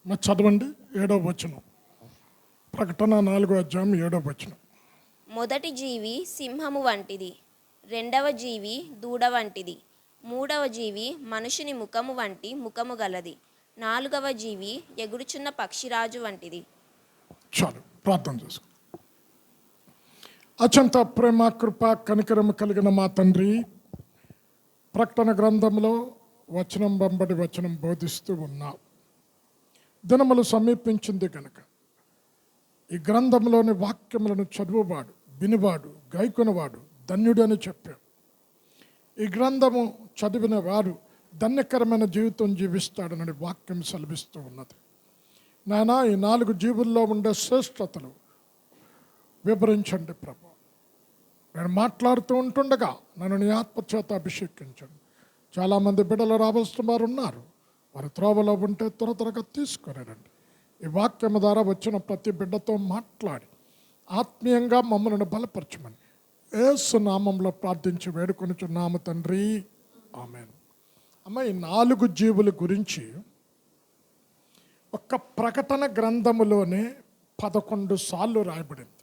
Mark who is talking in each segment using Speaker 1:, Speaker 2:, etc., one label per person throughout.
Speaker 1: మరి చదవండి 7వ వచనం. ప్రకటన 4వ అధ్యాయం 7వ వచనం.
Speaker 2: మొదటి జీవి సింహము వంటిది, రెండవ జీవి దూడ వంటిది, మూడవ జీవి మనుషుని ముఖము వంటి ముఖము గలది, నాలుగవ జీవి ఎగురుచున్న పక్షిరాజు వంటిది.
Speaker 1: చాలు, ప్రార్థన చేసుకో. అత్యంత ప్రేమ, కృప, కనికరము కలిగిన మా తండ్రి, ప్రకటన గ్రంథంలో వచనం వెంబడి వచనం బోధిస్తూ ఉన్నావు. దినములు సమీపించింది కనుక ఈ గ్రంథంలోని వాక్యములను చదువువాడు, వినివాడు, గైకొనవాడు ధన్యుడు అని చెప్పావు. ఈ గ్రంథము చదివిన వారు ధన్యకరమైన జీవితం జీవిస్తాడనని వాక్యం సెలవిస్తూ ఉన్నది. నాయన, ఈ 4 జీవుల్లో ఉండే శ్రేష్టతలు వివరించండి ప్రభు. నేను మాట్లాడుతూ ఉంటుండగా నన్ను నీ ఆత్మచేత అభిషేకించండి. చాలామంది బిడ్డలు రావాల్సిన వారు ఉన్నారు. వారి త్రోవలో ఉంటే త్వరగా తీసుకురండి. ఈ వాక్యం ద్వారా వచ్చిన ప్రతి బిడ్డతో మాట్లాడి ఆత్మీయంగా మమ్మల్ని బలపరచమని యేసు నామంలో ప్రార్థించి వేడుకొనుచున్నాము తండ్రి, ఆమేన్. అమ్మ, ఈ 4 జీవుల గురించి ఒక్క ప్రకటన గ్రంథములోనే 11 సార్లు రాయబడింది.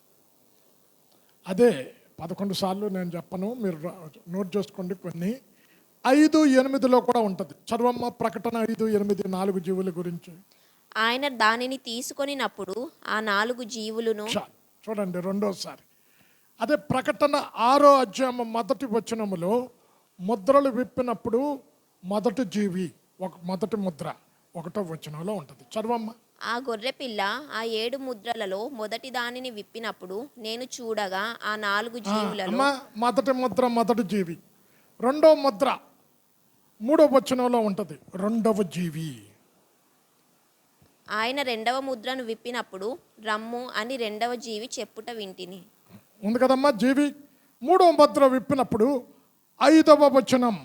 Speaker 1: అదే 11 సార్లు నేను చెప్పను, మీరు నోట్ చేసుకోండి. కొన్ని 5:8 కూడా ఉంటుంది. చదవమ్మ, ప్రకటన 5:8 4 జీవుల గురించి.
Speaker 2: ఆయన దానిని తీసుకొనినప్పుడు ఆ 4 జీవులను.
Speaker 1: చూడండి రెండోసారి. అదే ప్రకటన 6వ అధ్యాయం మొదటి వచనములో ముద్రలు విప్పినప్పుడు మొదటి జీవి మొదటి ముద్ర 1వ వచనంలో ఉంటుంది. చదవమ్మ.
Speaker 2: ఆ గొర్రెపిల్ల ఆ 7 ముద్రలలో మొదటి దానిని విప్పినప్పుడు నేను చూడగా ఆ 4 జీవులలో.
Speaker 1: మొదటి ముద్ర మొదటి జీవి. రెండవ ముద్ర 3వ వచనంలో ఉంటుంది, రెండవ జీవి.
Speaker 2: ఆయన రెండవ ముద్రను విప్పినప్పుడు రమ్ము అని రెండవ జీవి చెప్పుట వింటిని.
Speaker 1: ఉంది కదమ్మా జీవి. 3వ ముద్ర విప్పినప్పుడు 5వ వచనం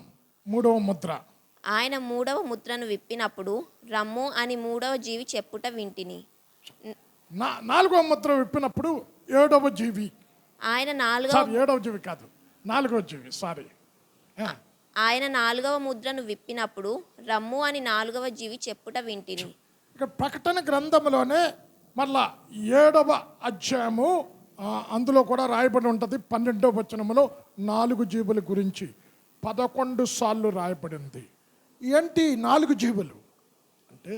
Speaker 1: 3వ ముద్ర.
Speaker 2: ఆయన 3వ ముద్రను విప్పినప్పుడు రమ్ము అని 3వ జీవి చెప్పుట వింటిని.
Speaker 1: 4వ ముద్ర విప్పినప్పుడు 7వ జీవి.
Speaker 2: ఆయన
Speaker 1: 7వ జీవి కాదు, 4వ జీవి, సారీ.
Speaker 2: ఆయన 4వ ముద్రను విప్పినప్పుడు రమ్ము అని 4వ జీవి చెప్పుట వింటిని.
Speaker 1: ఇక్కడ ప్రకటన గ్రంథంలోనే మళ్ళా 7వ అధ్యాయము అందులో కూడా రాయబడి ఉంటుంది. 12వ వచనములో 4 జీవుల గురించి 11 సార్లు రాయబడింది. ఏంటి 4 జీవులు అంటే,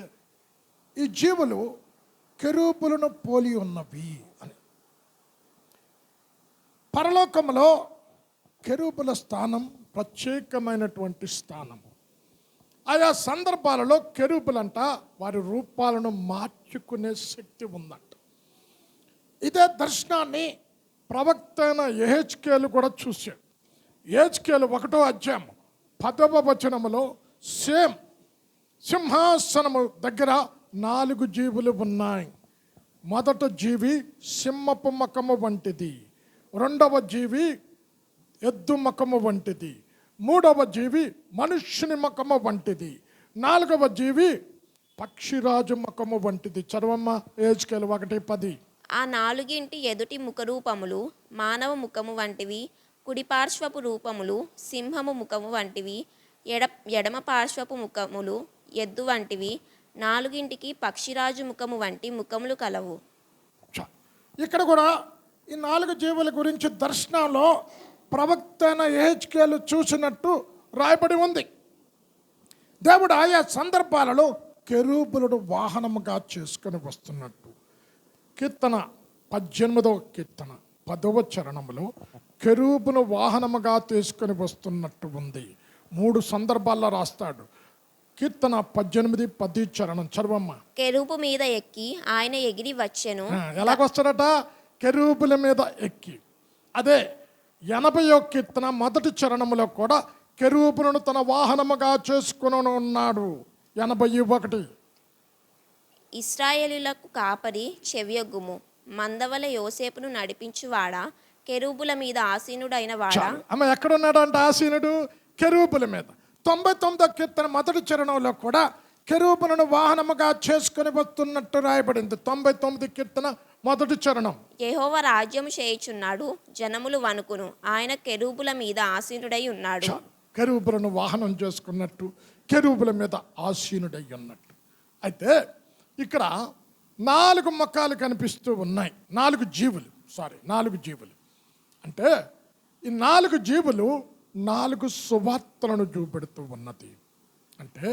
Speaker 1: ఈ జీవులు కెరూబులను పోలి ఉన్నవి అని. పరలోకంలో కెరూబుల స్థానం ప్రత్యేకమైనటువంటి స్థానము. ఆయా సందర్భాలలో కెరూబులంట వారి రూపాలను మార్చుకునే శక్తి ఉందంట. ఇదే దర్శనాన్ని ప్రవక్త అయిన యెహెజ్కేలు కూడా చూశాడు. యెహెజ్కేలు 1వ అధ్యాయం 10వ వచనములో సింహాసనము దగ్గర 4 జీవులు ఉన్నాయి. మొదట జీవి సింహపు ముఖము వంటిది, రెండవ జీవి ఎద్దు ముఖము వంటిది, 3వ జీవి మనుష్యుని ముఖము వంటిది, 4వ జీవి పక్షిరాజు ముఖము వంటిది. చదవమ్మ, యెహెజ్కేలు 1:10.
Speaker 2: ఆ 4 ఎదుటి ముఖరూపములు మానవ ముఖము వంటివి, కుడి పార్శ్వపు రూపములు సింహము ముఖము వంటివి, ఎడమ పార్శ్వపు ముఖములు ఎద్దు వంటివి, 4 పక్షిరాజు ముఖము వంటి ముఖములు కలవు.
Speaker 1: ఇక్కడ కూడా ఈ 4 జీవుల గురించి దర్శనంలో ప్రవక్త అయిన యెహెజ్కేలు చూసినట్టు రాయబడి ఉంది. దేవుడు ఆయా సందర్భాలలో కెరూబులను వాహనముగా చేసుకొని వస్తున్నట్టు. కీర్తన 18వ కీర్తన 10వ చరణంలో కెరూబును వాహనముగా తీసుకొని వస్తున్నట్టు ఉంది. 3 సందర్భాల్లో రాస్తాడు. కీర్తన 18, 10 చరణం చదవమ్మ.
Speaker 2: కెరూబు మీద ఎక్కి ఆయన ఎగిరి వచ్చెను.
Speaker 1: ఎలాగొస్తాడట? కెరూబుల మీద ఎక్కి. అదే 80వ కీర్తన మొదటి చరణంలో కూడా కెరూబులను తన వాహనముగా చేసుకుని ఉన్నాడు. 81.
Speaker 2: ఇశ్రాయేలులకు కాపరి చెవియొగ్గుము, మందవల యోసేపును నడిపించువాడా, కెరూబుల మీద ఆసీనుడైన వాడా.
Speaker 1: ఆమె ఎక్కడున్నాడంట ఆసీనుడు? కెరూబుల మీద. 99వ కీర్తన మొదటి చరణంలో కూడా కెరూబులను వాహనముగా చేసుకుని వస్తున్నట్టు రాయబడింది. 99 కీర్తన మొదటి చరణం.
Speaker 2: యెహోవా రాజ్యము చేయుచున్నాడు, జనములు వణుకును, ఆయన కెరూబుల మీద ఆసీనుడై ఉన్నాడు.
Speaker 1: కెరూబులను వాహనం చేసుకున్నట్టు, కెరూబుల మీద ఆసీనుడై ఉన్నట్టు. అయితే ఇక్కడ 4 ముఖాలు కనిపిస్తూ ఉన్నాయి. 4 జీవులు. అంటే ఈ 4 జీవులు 4 సువార్తలను చూపెడుతూ ఉన్నది. అంటే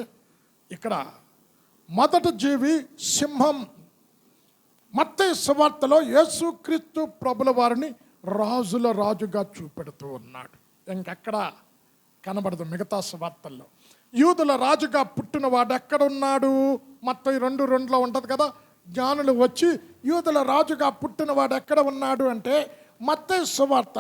Speaker 1: ఇక్కడ మొదటి జీవి సింహం. మత్తయి సువార్తలో యేసుక్రీస్తు ప్రభుల వారిని రాజుల రాజుగా చూపెడుతూ ఉన్నాడు. ఇంకెక్కడ కనబడదు మిగతా సువార్తల్లో. యూదుల రాజుగా పుట్టిన వాడు ఎక్కడున్నాడు? మత్తయి 2:2 ఉంటుంది కదా. జ్ఞానులు వచ్చి యూదుల రాజుగా పుట్టిన వాడు ఎక్కడ ఉన్నాడు అంటే మత్తయి సువార్త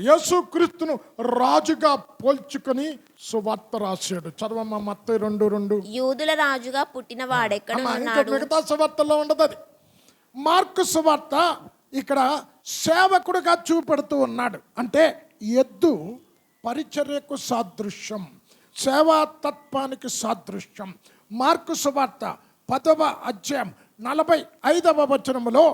Speaker 1: యేసుక్రీస్తును రాజుగా పోల్చుకొని సువార్త రాశాడు. చదవమ్మ మత్తయి 2:2.
Speaker 2: యూదుల రాజుగా పుట్టిన వాడెక్కడ ఉన్నాడు?
Speaker 1: మిగతా సువార్తల్లో ఉండదు అది. మార్కు సువార్త ఇక్కడ సేవకుడిగా చూపెడుతూ ఉన్నాడు. అంటే ఎద్దు పరిచర్యకు సాదృశ్యం, సేవా తత్వానికి సాదృశ్యం. మార్కు సువార్త 10వ అధ్యాయం 45వ వచనములో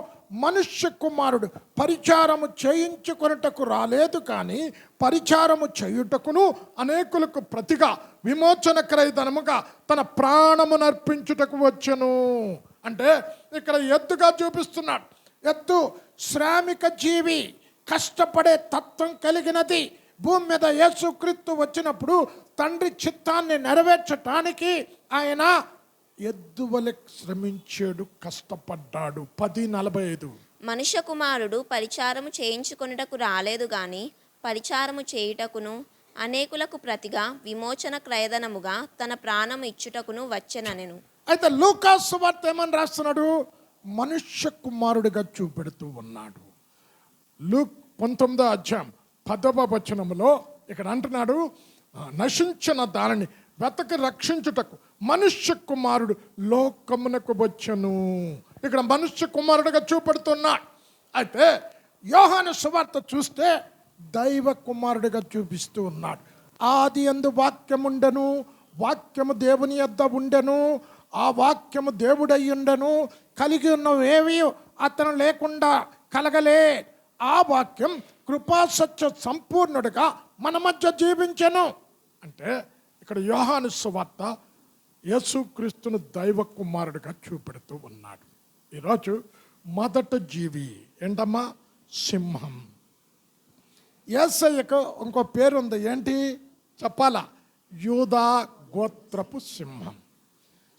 Speaker 1: మనుష్య కుమారుడు పరిచారము చేయించుకొనుటకు రాలేదు, కానీ పరిచారము చేయుటకును అనేకులకు ప్రతిగా విమోచన క్రయధనముగా తన ప్రాణము నర్పించుటకు వచ్చెను. అంటే ఇక్కడ ఎద్దుగా చూపిస్తున్నాడు. ఎద్దు శ్రామిక జీవి, కష్టపడే తత్వం కలిగినది. భూమి మీద యేసుక్రీస్తు వచ్చినప్పుడు తండ్రి చిత్తాన్ని నెరవేర్చటానికి ఆయన ఎద్దు వలె శ్రమించాడు, కష్టపడ్డాడు. 10:45.
Speaker 2: మనుష్య కుమారుడు పరిచారము చేయించుకొనుటకు రాలేదు గాని పరిచారము చేయుటకును అనేకులకు ప్రతిగా విమోచన క్రయధనముగా తన ప్రాణము ఇచ్చుటకును వచ్చెననెను.
Speaker 1: అయితే లూకా సువార్త ఏమని రాస్తున్నాడు? మనుష్య కుమారుడిగా చూపెడుతూ ఉన్నాడు. లూక్ 19వ అధ్యాయం 10వ వచనములో ఇక్కడ అంటున్నాడు, నశించిన దానిని వెతకి రక్షించుటకు మనుష్య కుమారుడు లోకమునకు వచ్చెను. ఇక్కడ మనుష్య కుమారుడిగా చూపెడుతున్నాడు. అయితే యోహాను సువార్త చూస్తే దైవ కుమారుడిగా చూపిస్తూ ఉన్నాడు. ఆది యందు వాక్యముండెను, వాక్యము దేవుని యొద్ద ఉండెను, ఆ వాక్యము దేవుడయ్యుండెను, కలిగి ఉన్నవేవి అతను లేకుండా కలగలే. ఆ వాక్యం కృపాసత్య సంపూర్ణుడిగా మన మధ్య జీవించెను. అంటే ఇక్కడ యోహాను సువార్త యేసుక్రీస్తును దైవ కుమారుడిగా చూపెడుతూ ఉన్నాడు. ఈరోజు మొదటి జీవి ఏంటమ్మా? సింహం. యేసయ్యకు ఇంకో పేరు ఉంది. ఏంటి చెప్పాలా? యూదా గోత్రపు సింహం.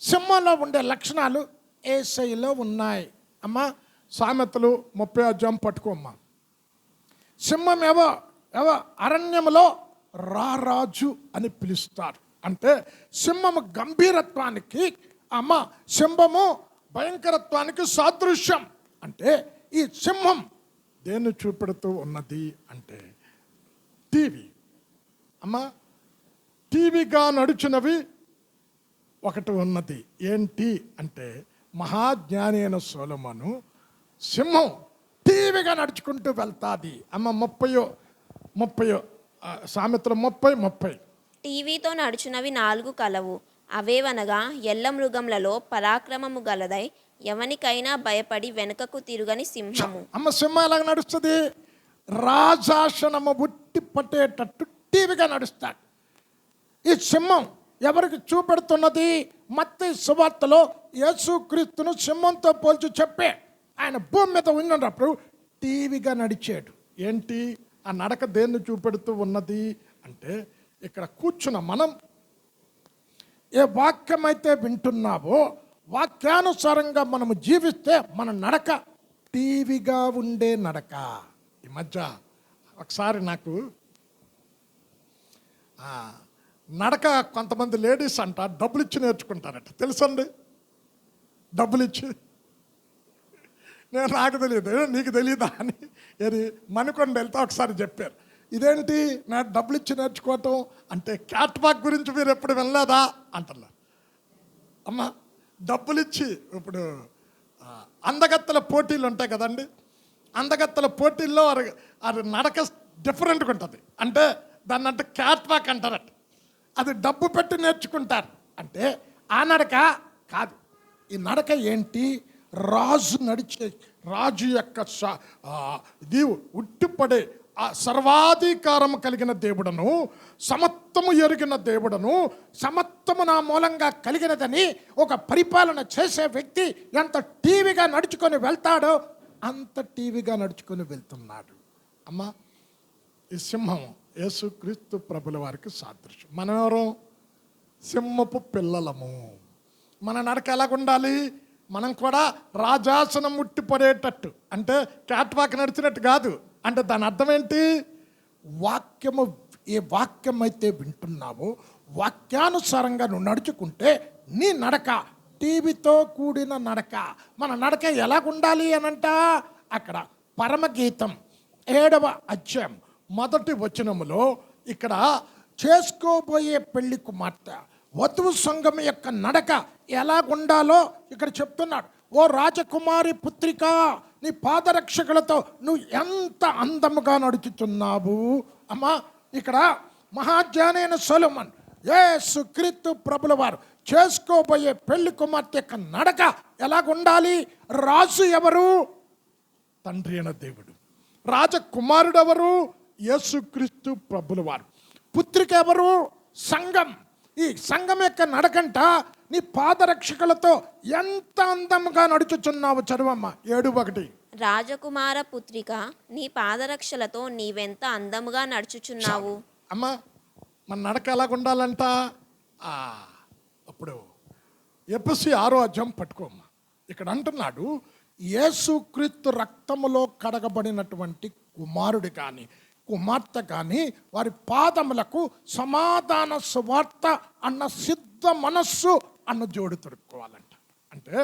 Speaker 1: సింహంలో ఉండే లక్షణాలు యేసయ్యలో ఉన్నాయి. అమ్మా సామెతలు 30వ అధ్యాయం పట్టుకోమ్మా. సింహం ఏవో అరణ్యములో రారాజు అని పిలుస్తారు. అంటే సింహము గంభీరత్వానికి, అమ్మ సింహము భయంకరత్వానికి సాదృశ్యం. అంటే ఈ సింహం దేన్ని చూపెడుతూ ఉన్నది అంటే టీవీ. అమ్మ టీవీగా నడిచినవి ఒకటి ఉన్నది. ఏంటి అంటే మహాజ్ఞాని అయిన సొలొమోను సింహం టీవీగా నడుచుకుంటూ వెళ్తాది. అమ్మ 30 సామెతలు 30.
Speaker 2: టీవీతో నడుచునవి 4 కలవు. అవేవనగా ఎల్ల మృగములలో పరాక్రమము గలదై ఎవనికైనా భయపడి వెనుకకు తిరుగని సింహము.
Speaker 1: అమ్మ సింహం ఎలాగ నడుస్తుంది? రాజాసనము బుట్టి పట్టేటట్టు టీవీగా నడుస్తాడు. ఈ సింహం ఎవరికి చూపెడుతున్నది? మత్తయి సువార్తలో యేసుక్రీస్తును సింహంతో పోల్చి చెప్పే ఆయన భూమి మీద ఉన్నప్పుడు టీవీగా నడిచాడు. ఏంటి ఆ నడక? దేన్ని చూపెడుతూ ఉన్నది అంటే ఇక్కడ కూర్చున్న మనం ఏ వాక్యం అయితే వింటున్నావో వాక్యానుసారంగా మనము జీవిస్తే మన నడక టీవీగా ఉండే నడక. ఈ మధ్య ఒకసారి నాకు నడక కొంతమంది లేడీస్ అంట డబ్బులు ఇచ్చి నేర్చుకుంటారట. తెలుసండి? డబ్బులు ఇచ్చి. నాకు తెలియదు, నీకు తెలియదా అని ఏది మణికొండ వెళ్తే ఒకసారి చెప్పారు. ఇదేంటి నా డబ్బులు ఇచ్చి నేర్చుకోవటం అంటే క్యాట్ వాక్ గురించి మీరు ఎప్పుడు వినలేదా అంటున్నారు. అమ్మ డబ్బులు ఇచ్చి ఇప్పుడు అందగత్తల పోటీలు ఉంటాయి కదండి. అందగత్తల పోటీల్లో అది నడక డిఫరెంట్గా ఉంటుంది. అంటే దాన్ని అంటే క్యాట్ వాక్ అంటారట. అది డబ్బు పెట్టి నేర్చుకుంటారు. అంటే ఆ నడక కాదు. ఈ నడక ఏంటి? రాజు నడిచే, రాజు యొక్క ఇది ఉట్టిపడే సర్వాధికారం కలిగిన దేవుడను, సమత్వము ఎరిగిన దేవుడను, సమస్తము నా మూలంగా కలిగినదని ఒక పరిపాలన చేసే వ్యక్తి ఎంత టీవీగా నడుచుకొని వెళ్తాడో అంత టీవీగా నడుచుకొని వెళ్తున్నాడు. అమ్మా, ఈ సింహం యేసుక్రీస్తు ప్రభుల వారికి సాదృశ్యం. మనం ఎవరు? సింహపు పిల్లలము. మన నడక ఎలాగుండాలి? మనం కూడా రాజాసనం ముట్టిపడేటట్టు, అంటే క్యాట్ వాక్ నడిచినట్టు కాదు. అంటే దాని అర్థం ఏంటి? వాక్యము, ఏ వాక్యం అయితే వింటున్నావో వాక్యానుసారంగా నువ్వు నడుచుకుంటే నీ నడక టీవీతో కూడిన నడక. మన నడక ఎలాగుండాలి అనంట అక్కడ పరమగీతం 7వ అధ్యాయం 1వ వచనములో ఇక్కడ చేసుకోబోయే పెళ్లి కుమార్తె వధువు సంఘం యొక్క నడక ఎలాగుండాలో ఇక్కడ చెప్తున్నాడు. ఓ రాజకుమారి పుత్రిక, నీ పాదరక్షకులతో నువ్వు ఎంత అందముగా నడుచుతున్నావు. అమ్మా, ఇక్కడ మహాజ్ఞానైన సొలొమోను యేసుక్రీస్తు ప్రభుల వారు చేసుకోబోయే పెళ్లి కుమార్తె యొక్క నడక ఎలాగుండాలి? రాజు ఎవరు? తండ్రి అయిన దేవుడు. రాజకుమారుడు ఎవరు? యేసుక్రీస్తు ప్రభుల వారు. పుత్రిక ఎవరు? సంఘం. ఈ సంఘం యొక్క నడకంట నీ పాదరక్షకులతో ఎంత అందంగా నడుచుచున్నావు. చదువమ్మా 7:1.
Speaker 2: రాజకుమార పుత్రిక, నీ పాదరక్షలతో నీవెంత అందముగా నడుచుచున్నావు.
Speaker 1: అమ్మా, మన నడక ఎలాగుండాలంట? అప్పుడు ఎఫెసీ 6వ అధ్యాయం పట్టుకోమ్మా. ఇక్కడ అంటున్నాడు, యేసుక్రీస్తు రక్తములో కడగబడినటువంటి కుమారుడు కానీ కుమార్తె కానీ వారి పాదములకు సమాధాన సువార్త అన్న సిద్ధ మనస్సు అన్న జోడు తొడుక్కోవాలంట. అంటే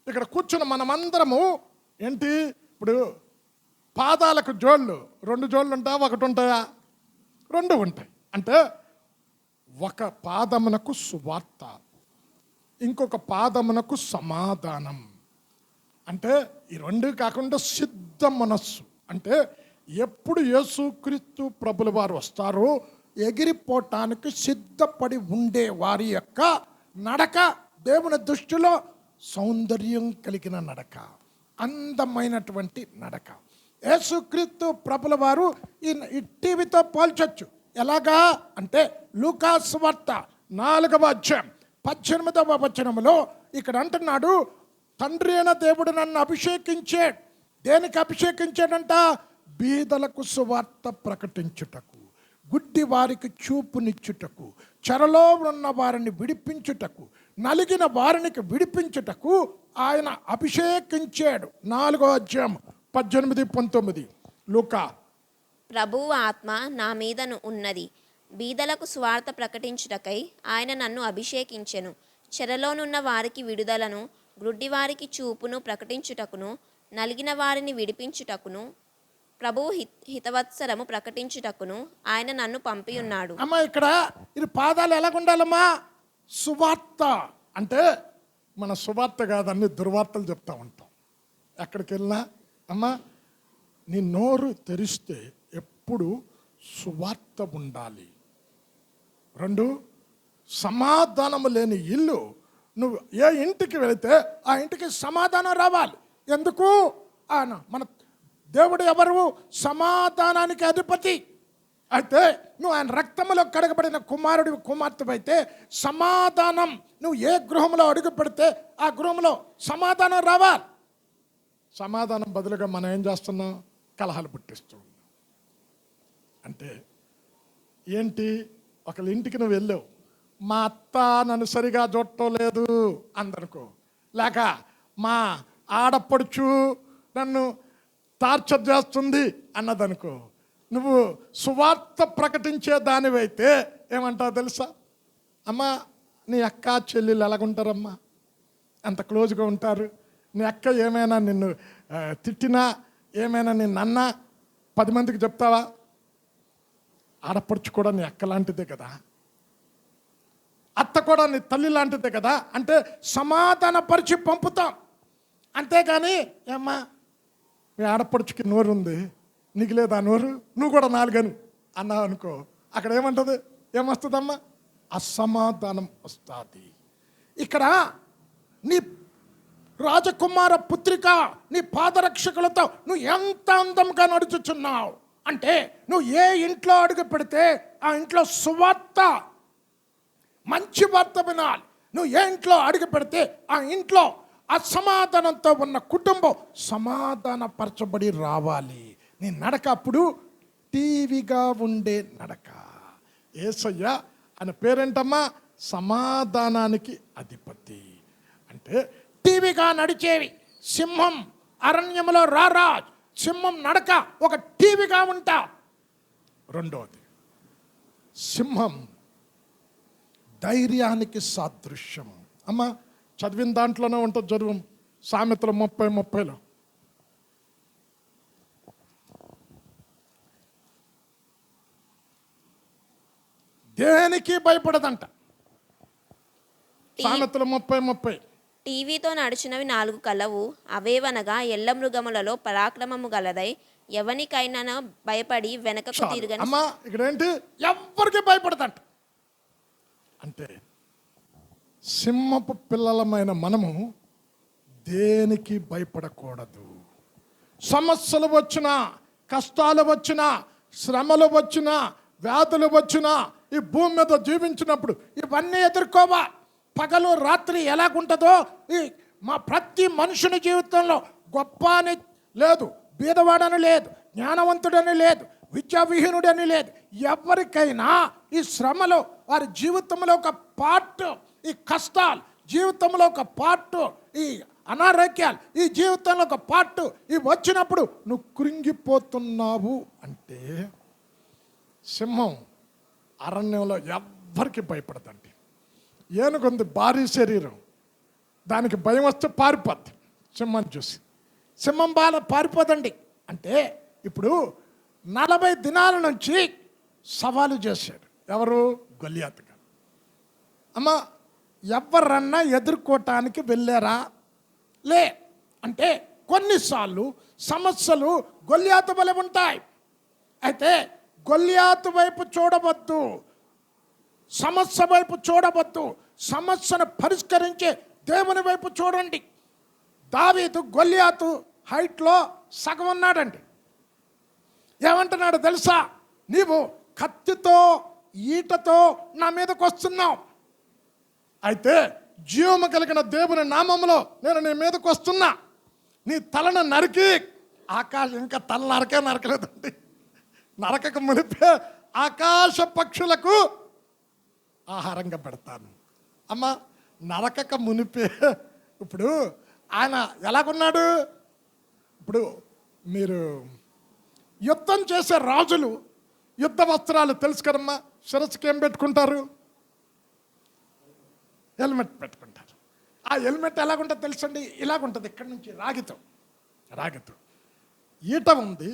Speaker 1: ఇక్కడ కూర్చున్న మనమందరము ఏంటి? ఇప్పుడు పాదాలకు జోళ్ళు 2 జోళ్ళు ఉంటాయా? 1 ఉంటాయా? 2 ఉంటాయి. అంటే ఒక పాదమునకు సువార్త, ఇంకొక పాదమునకు సమాధానం. అంటే ఈ 2 కాకుండా సిద్ధ మనస్సు. అంటే ఎప్పుడు యేసుక్రీస్తు ప్రభుల వారు వస్తారో ఎగిరిపోవటానికి సిద్ధపడి ఉండే వారి యొక్క నడక దేవుని దృష్టిలో సౌందర్యం కలిగిన నడక, అందమైనటువంటి నడక. యేసుక్రీస్తు ప్రభుల వారు ఈ టీవీతో పోల్చొచ్చు. ఎలాగా అంటే లూకా సువార్త 4వ అధ్యాయం 18వ వచనములో ఇక్కడ అంటున్నాడు, తండ్రి అయిన దేవుడు నన్ను అభిషేకించాడు. దేనికి అభిషేకించాడంట? బీదలకు సువార్త ప్రకటించుటకు, గుడ్డి వారికి చూపునిచ్చుటకు, చెరలో ఉన్న వారిని విడిపించుటకు, నలిగిన వారికి విడిపించుటకు ఆయన అభిషేకించాడు. 4వ అధ్యాయం 18-19 లూకా.
Speaker 2: ప్రభువు ఆత్మ నా మీదను ఉన్నది, బీదలకు సువార్త ప్రకటించుటకై ఆయన నన్ను అభిషేకించెను. చెరలోనున్న వారికి విడుదలను, గ్రుడ్డి వారికి చూపును ప్రకటించుటకును, నలిగిన వారిని విడిపించుటకును, ప్రభువు హితవత్సరము ప్రకటించుటకును ఆయన నన్ను పంపి ఉన్నాడు.
Speaker 1: అమ్మా, ఇక్కడ ఇది పాదాలు ఎలాగుండాలమ్మా? సువార్త. అంటే మన సువార్త కాదు, అన్ని దుర్వార్తలు చెప్తా ఉంటాం ఎక్కడికి వెళ్ళినా. అమ్మా, నీ నోరు తెరిస్తే ఎప్పుడు సువార్త ఉండాలి. 2, సమాధానము లేని ఇల్లు. నువ్వు ఏ ఇంటికి వెళితే ఆ ఇంటికి సమాధానం రావాలి. ఎందుకు? ఆయన మన దేవుడు ఎవరు? సమాధానానికి అధిపతి. అయితే నువ్వు ఆయన రక్తములో కడగబడిన కుమారుడి కుమార్తె అయితే సమాధానం, నువ్వు ఏ గృహంలో అడుగు పెడితే ఆ గృహంలో సమాధానం రావాలి. సమాధానం బదులుగా మనం ఏం చేస్తున్నాం? కలహాలు పుట్టిస్తూ ఉన్నాం. అంటే ఏంటి? ఒకళ్ళ ఇంటికి నువ్వు వెళ్ళావు, మా అత్త నన్ను సరిగా చూడటం లేదు అందనుకో, లేక మా ఆడపడుచు నన్ను టార్చర్ చేస్తుంది అన్నదనుకో, నువ్వు సువార్త ప్రకటించే దానివైతే ఏమంటావు తెలుసా? అమ్మా, నీ అక్క చెల్లెలు ఎలాగుంటారమ్మా? అంత క్లోజ్గా ఉంటారు. నీ అక్క ఏమైనా నిన్ను తిట్టినా, ఏమైనా నిన్ను అన్నా 10 మందికి చెప్తావా? ఆడపడుచు కూడా నీ అక్క లాంటిదే కదా, అత్త కూడా నీ తల్లి లాంటిదే కదా. అంటే సమాధానపరిచి పంపుతాం. అంతేగాని ఏమ్మా మీ ఆడపడుచుకి నోరు ఉంది, నీకు లేదా నోరు, నువ్వు కూడా 4 అన్నావు అనుకో, అక్కడ ఏమంటుంది? ఏమొస్తుందమ్మా? అసమాధానం వస్తుంది. ఇక్కడ నీ రాజకుమార పుత్రిక, నీ పాదరక్షకులతో నువ్వు ఎంత అందంగా నడుచుచున్నావు. అంటే నువ్వు ఏ ఇంట్లో అడుగు పెడితే ఆ ఇంట్లో సువార్త మంచి వార్త వినాలి. నువ్వు ఏ ఇంట్లో అడుగు పెడితే ఆ ఇంట్లో అసమాధానంతో ఉన్న కుటుంబం సమాధానపరచబడి రావాలి. నీ నడక అప్పుడు టీవీగా ఉండే నడక. యేసయ్య ఆయన పేరేంటమ్మా? సమాధానానికి అధిపతి. అంటే టీవీగా నడిచేవి సింహం అరణ్యంలో రారాజ్, సింహం నడక ఒక టీవీగా ఉంటా. రెండోది, సింహం ధైర్యానికి సాదృశ్యం. అమ్మ చదివిన దాంట్లోనే ఉంటుంది, చదువు సామెతలు 30:30. దేనికి భయపడదంట. సామెతలు 30:30.
Speaker 2: టీవీతో నడిచినవి 4 కలవు, అవేవనగా ఎల్ల మృగములలో పరాక్రమము గలదై ఎవనికైనా భయపడి వెనకకు తిరగని.
Speaker 1: అమ్మా ఇక్కడ ఏంటి? ఎవ్వరికి భయపడదంట. అంటే సింహపు పిల్లలమైన మనము దేనికి భయపడకూడదు. సమస్యలు వచ్చినా, కష్టాలు వచ్చినా, శ్రమలు వచ్చినా, వ్యాధులు వచ్చినా, ఈ భూమి మీద జీవించినప్పుడు ఇవన్నీ ఎదుర్కోవా. పగలు రాత్రి ఎలాగుంటుందో ఈ మా ప్రతి మనుషుని జీవితంలో గొప్ప అని లేదు, బీదవాడని లేదు, జ్ఞానవంతుడని లేదు, విద్యావిహీనుడని లేదు. ఎవరికైనా ఈ శ్రమలో వారి జీవితంలో ఒక పార్ట్, ఈ కష్టాలు జీవితంలో ఒక పార్ట్, ఈ అనారోగ్యాలు ఈ జీవితంలో ఒక పార్ట్, ఇవి వచ్చినప్పుడు నువ్వు కృంగిపోతున్నావు. అంటే సింహం అరణ్యంలో ఎవ్వరికి భయపడదండి. ఏనుగుంది భారీ శరీరం, దానికి భయం వస్తే పారిపోద్ది సింహం చూసి. సింహం బాగా పారిపోదండి. అంటే ఇప్పుడు 40 దినాల నుంచి సవాలు చేశాడు ఎవరు? గొల్లియాతు గారు. అమ్మ ఎవరన్నా ఎదుర్కోవటానికి వెళ్ళారా? లే. అంటే కొన్నిసార్లు సమస్యలు గొల్లియాతు వలె ఉంటాయి. అయితే గొల్లియాతు వైపు చూడవద్దు, సమస్య వైపు చూడవద్దు, సమస్యను పరిష్కరించే దేవుని వైపు చూడండి. దావీదు గొల్లియాతు హైట్లో సగం ఉన్నాడండి. ఏమంటున్నాడు తెలుసా? నీవు కత్తితో ఈటతో నా మీదకి వస్తున్నావు, అయితే జీవము కలిగిన దేవుని నామములో నేను నీ మీదకి వస్తున్నా. నీ తలను నరికి, ఆకాశం ఇంకా తల నరకలేదండి, నరకక మునిపే ఆకాశ పక్షులకు ఆహారంగా పెడతాను. అమ్మ నరకక మునిపే. ఇప్పుడు ఆయన ఎలాగున్నాడు? ఇప్పుడు మీరు యుద్ధం చేసే రాజులు యుద్ధ వస్త్రాలు తెలుసు కదమ్మా, శిరస్సుకి ఏం పెట్టుకుంటారు? హెల్మెట్ పెట్టుకుంటారు. ఆ హెల్మెట్ ఎలాగుంటుంది తెలుసండి? ఇలాగుంటుంది, ఇక్కడి నుంచి రాగితో ఈట ఉంది,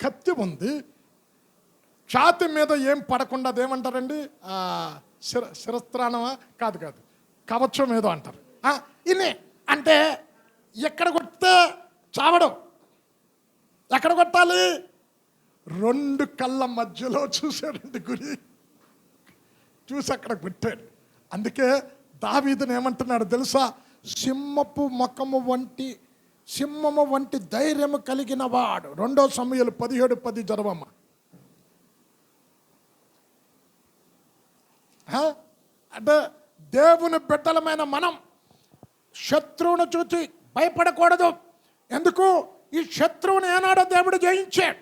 Speaker 1: కత్తి ఉంది, ఛాతి మీద ఏం పడకుండా అదేమంటారండి? శిరస్త్రాణమా? కాదు కవచం ఏదో అంటారు. ఇన్ని అంటే ఎక్కడ కొడితే చావడం, ఎక్కడ కొట్టాలి? 2 కళ్ళ మధ్యలో చూశాడండి గురి, చూసి అక్కడ కొట్టాడు. అందుకే దావీదుని ఏమంటున్నాడు తెలుసా? సింహము వంటి ధైర్యము కలిగిన వాడు. 2 సమూయేలు 17:10 చదవమ్మా. అంటే దేవుని బిడ్డలమైన మనం శత్రువును చూసి భయపడకూడదు. ఎందుకు? ఈ శత్రువుని ఏనాడో దేవుడు జయించాడు,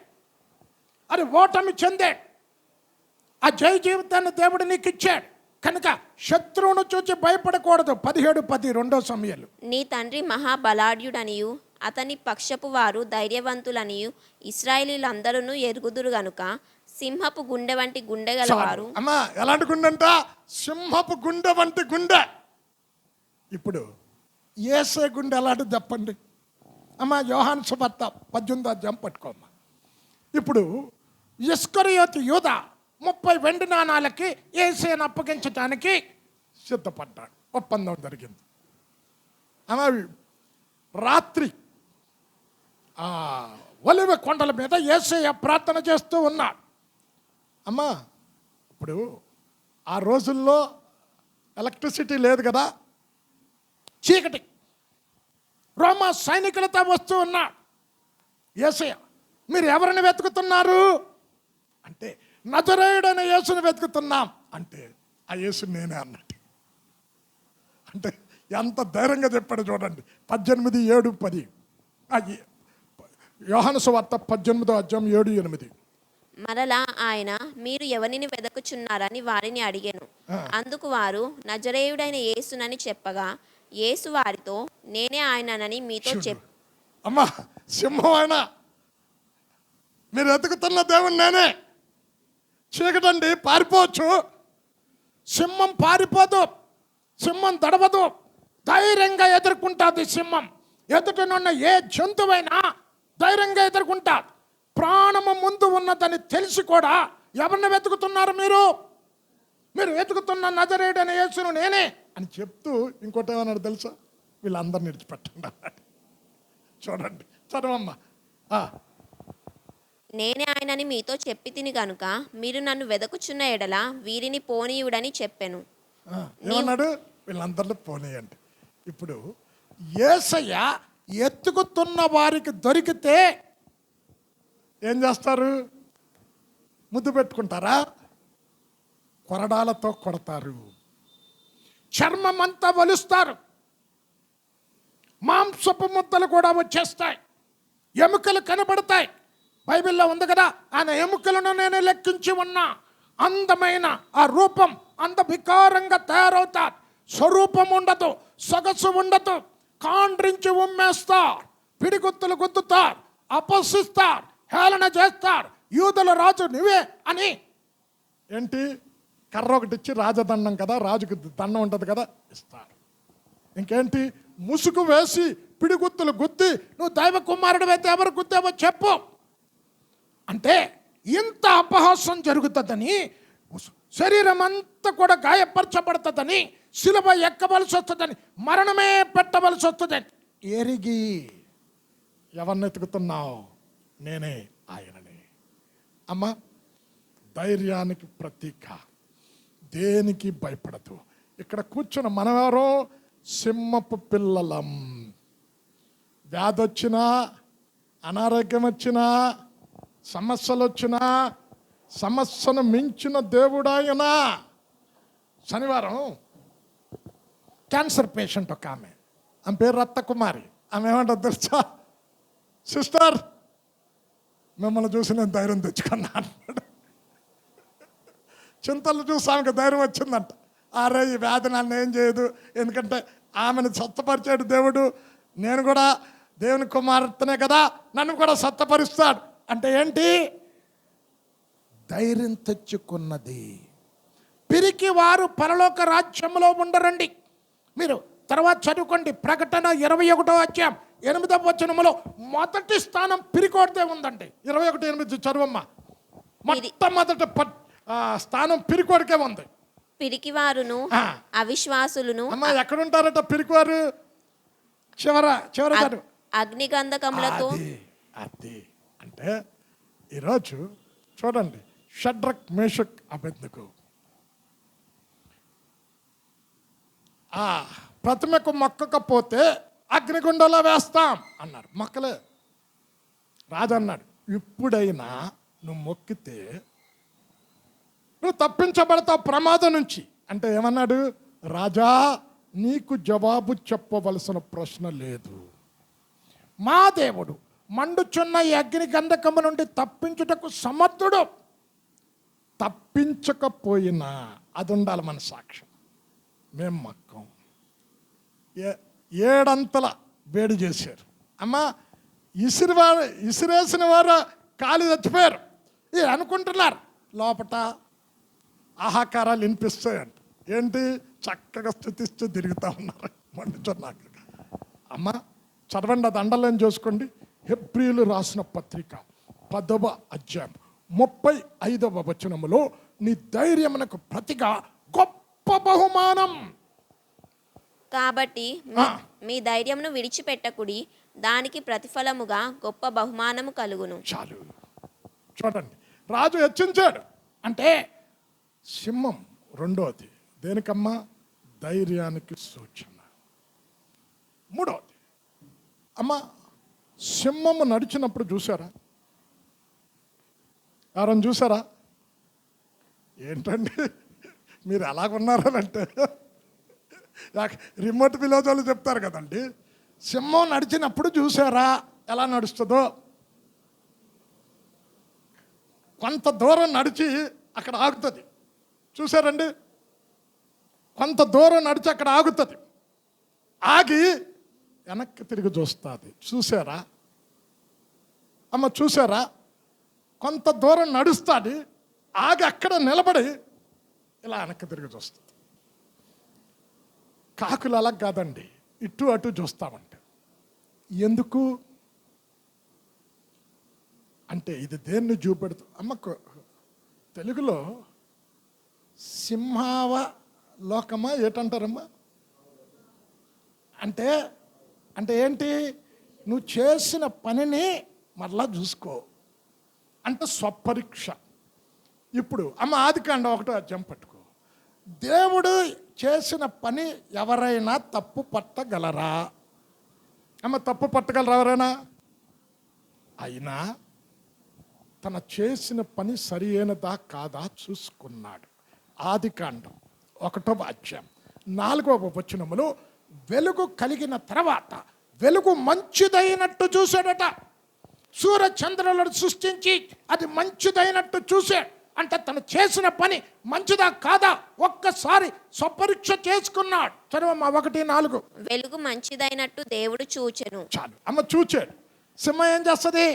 Speaker 1: అది ఓటమి చెందాడు, ఆ జయ జీవితాన్ని దేవుడు నీకు ఇచ్చాడు. కనుక శత్రువును చూసి భయపడకూడదు. 17:10 2 సమూయేలు.
Speaker 2: నీ తండ్రి మహాబలాఢ్యుడనియు అతని పక్షపు వారు ధైర్యవంతులనియు ఇశ్రాయేలీలందరూ ఎరుగుదురు గనుక సింహపు గుండె వంటి గుండె గలవారు.
Speaker 1: అమ్మా ఎలాంటి గుండె అంట? సింహపు గుండె వంటి గుండె. ఇప్పుడు యేసే గుండె ఎలాంటి చెప్పండి అమ్మా? యోహాను సువార్త 18వ అధ్యాయం పట్టుకోమ్మా. ఇప్పుడు ఇస్కరియోతు యూదా 30 వెండి నాణాలకి యేసుని అప్పగించడానికి సిద్ధపడ్డాడు. ఒప్పందం జరిగింది. అమ్మా రాత్రి ఒలివ కొండల మీద యేసయ్య ప్రార్థన చేస్తూ ఉన్నాడు. అమ్మా ఇప్పుడు ఆ రోజుల్లో ఎలక్ట్రిసిటీ లేదు కదా, చీకటి, రోమా సైనికులతో వస్తూ ఉన్నాడు. యేసయ్య మీరు ఎవరిని వెతుకుతున్నారు అంటే నజరేయుడైన యేసుని వెతుకుతున్నాం అంటే ఆ యేసు నేనే అన్నట్టు. అంటే ఎంత ధైర్యంగా చెప్పాడు చూడండి. 18:7-10 యోహాను సువార్త 18:7-8.
Speaker 2: మరలా ఆయన, మీరు ఎవరిని వెదకుచున్నారని వారిని అడిగెను. అందుకు వారు, నజరేయుడైన యేసునని చెప్పగా, యేసు వారితో, నేనే ఆయననని మీతో
Speaker 1: అమ్మా, సింహం ఆయన, మీరు వెతుకుతున్న దేవుని నేనే. చీకటండి, పారిపోవచ్చు. సింహం పారిపోదు, సింహం దడవదు, ధైర్యంగా ఎదుర్కొంటుంది. సింహం ఎదుటనున్న ఏ జంతువైనా ధైర్యంగా ఎదుర్కొంటా. ప్రాణము ముందు ఉన్నదని తెలిసి కూడా ఎవరిని వెతుకుతున్నారు మీరు? మీరు వెతుకుతున్న నజరేయుడైన యేసును నేనే అని చెప్తూ ఇంకోటి ఏమన్నాడు తెలుసా? వీళ్ళందరిని విడిచిపెట్టండి అన్నాడు. చూడండి, చదవమ్మా.
Speaker 2: నేనే ఆయనని మీతో చెప్పి తిని గనుక మీరు నన్ను వెదకుచున్న ఎడల వీరిని పోనీయుడని చెప్పెను.
Speaker 1: ఏమన్నాడు? వీళ్ళందరినీ పోనీయండి. ఇప్పుడు యేసయ్య ఎత్తుకుతున్న వారికి దొరికితే ఏం చేస్తారు? ముద్దు పెట్టుకుంటారా? కొరడాలతో కొడతారు, చర్మం అంతా వలుస్తారు, మాంసపు ముద్దలు కూడా వచ్చేస్తాయి, ఎముకలు కనబడతాయి. బైబిల్లో ఉంది కదా, ఆయన ఎముకలను నేను లెక్కించి ఉన్నా. అందమైన ఆ రూపం అంత వికారంగా తయారవుతారు. స్వరూపం ఉండదు, సొగసు ఉండదు. కాండ్రించి ఉమ్మేస్తారు, పిడిగుత్తులు గుద్దుతారు, అపహసిస్తారు, హేళన చేస్తారు. యూదుల రాజు నువ్వే అని ఏంటి, కర్ర ఒకటి ఇచ్చి రాజదండం కదా, రాజుకి దండం ఉంటుంది కదా, ఇస్తారు. ఇంకేంటి, ముసుగు వేసి పిడిగుత్తులు గుద్ది, నువ్వు దైవ కుమారుడు అయితే ఎవరు గుద్దావో చెప్పు అంటే ఇంత అపహాసం జరుగుతుందని, శరీరం అంతా కూడా గాయపరచబడుతుందని, శిలువ ఎక్కవలసి వస్తుందని, మరణమే పెట్టవలసి వస్తుందని ఎరిగి ఎవరిని ఎతుకుతున్నావు? నేనే ఆయనని. అమ్మ, ధైర్యానికి ప్రతీక, దేనికి భయపడదు. ఇక్కడ కూర్చున్న మనవారు సింహపు పిల్లలం. వ్యాధి వచ్చినా, అనారోగ్యం వచ్చినా, సమస్యలు వచ్చినా, సమస్యను మించిన దేవుడాయన. శనివారం క్యాన్సర్ పేషెంట్ ఒక ఆమె పేరు రత్నకుమారి. ఆమె ఏమంటారు తెలుసా? సిస్టర్, మిమ్మల్ని చూసి నేను ధైర్యం తెచ్చుకున్నా అన్నాడు. చింతలు చూసి ఆమెకు ధైర్యం వచ్చిందంట. అరే, ఈ వ్యాధి నన్ను ఏం చేయదు, ఎందుకంటే ఆమెను సత్తపరిచాడు దేవుడు. నేను కూడా దేవుని కుమార్తెనే కదా, నన్ను కూడా సత్తపరుస్తాడు. అంటే ఏంటి? ధైర్యం తెచ్చుకున్నది. పిరికి వారు పరలోక రాజ్యంలో ఉండరండి. మీరు తర్వాత చదువుకోండి. ప్రకటన 21:8 మొదటి స్థానం పిరికోడితే ఉందండి. 21:8 చదువమ్మా. మొట్టమొదటి స్థానం పిరికోడికే ఉంది.
Speaker 2: పిరికివారును అవిశ్వాసులను.
Speaker 1: అమ్మా, ఎక్కడుంటారట పిరికివారు? చివర చదువు.
Speaker 2: అగ్నిగంధకములతో.
Speaker 1: అది అంటే ఈరోజు చూడండి, షడ్రక్, మేషక్, అబేద్నెగో ప్రతిమకు మొక్కకపోతే అగ్నిగుండంలో వేస్తాం అన్నారు. మొక్కలే. రాజు అన్నాడు, ఇప్పుడైనా నువ్వు మొక్కితే నువ్వు తప్పించబడతావు ప్రమాదం నుంచి. అంటే ఏమన్నాడు? రాజా, నీకు జవాబు చెప్పవలసిన ప్రశ్న లేదు. మా దేవుడు మండుచున్న ఈ అగ్ని గంధకము నుండి తప్పించుటకు సమర్థుడు. తప్పించకపోయినా అది ఉండాలి మన సాక్ష్యం. మేము మక్కం. 7 వేడి చేశారు. అమ్మ, ఇసిరేసిన వారు కాలు చచ్చిపోయారు. ఇది అనుకుంటున్నారు, లోపట ఆహాకారాలు వినిపిస్తాయంట. ఏంటి, చక్కగా స్థుతిస్తూ తిరుగుతూ ఉన్నారు మండుచున్నాక. అమ్మ, చదవండి, అది అండర్లైన్ చేసుకోండి. హెబ్రీయులు రాసిన పత్రిక 10వ అధ్యాయం 35వ వచనములో, నీ ధైర్యమునకు ప్రతిగా గొప్ప బహుమానం.
Speaker 2: కాబట్టి మీ ధైర్యమును విడిచిపెట్టకుడి, దానికి ప్రతిఫలముగా గొప్ప బహుమానము కలుగును.
Speaker 1: చాలు. చూడండి, రాజు హెచ్చించాడు. అంటే సింహం రెండోది దేనికమ్మా? ధైర్యానికి సూచన. మూడవది, అమ్మ, సింహము నడిచినప్పుడు చూసారా? ఎవరన్నా చూసారా? ఏంటండి మీరు ఎలాగున్నారని అంటే రిమోట్ విలేజ్ వాళ్ళు చెప్తారు కదండి, సింహం నడిచినప్పుడు చూసారా ఎలా నడుస్తుందో. కొంత దూరం నడిచి అక్కడ ఆగుతుంది, చూసారండి? కొంత దూరం నడిచి అక్కడ ఆగుతుంది, ఆగి వెనక్కి తిరిగి చూస్తుంది. చూసారా అమ్మ, చూసారా? కొంత దూరం నడుస్తుంది, ఆగి అక్కడ నిలబడి ఇలా వెనక్కి తిరిగి చూస్తుంది. కాకులు అలా కాదండి, ఇటు అటు చూస్తామంటే. ఎందుకు అంటే ఇది దేన్ని చూపెడుతూ అమ్మకు తెలుగులో సింహావ లోకమా ఏటంటారమ్మా? అంటే అంటే ఏంటి? నువ్వు చేసిన పనిని మరలా చూసుకో అంటే స్వపరీక్ష. ఇప్పుడు అమ్మ ఆదికాండం 1వ అధ్యాయం పట్టుకో. దేవుడు చేసిన పని ఎవరైనా తప్పు పట్టగలరా? అమ్మ తప్పు పట్టగలరా ఎవరైనా? అయినా తన చేసిన పని సరి అయినదా కాదా చూసుకున్నాడు. ఆదికాండం 1వ అధ్యాయం 4వ వచనములో వెలుగు కలిగిన తర్వాత వెలుగు మంచిదైనట్టు చూశాడట. సూర్య చంద్రులను సృష్టించి అది మంచిదైనట్టు చూశాడు. అంటే తను చేసిన పని మంచిదా కాదా ఒక్కసారి స్వపరీక్ష చేసుకున్నాడు. చదవమ్మా 1:4.
Speaker 2: వెలుగు మంచిదైనట్టు దేవుడు చూచెను.
Speaker 1: చాలు అమ్మ, చూచాడు. సింహం ఏం చేస్తుంది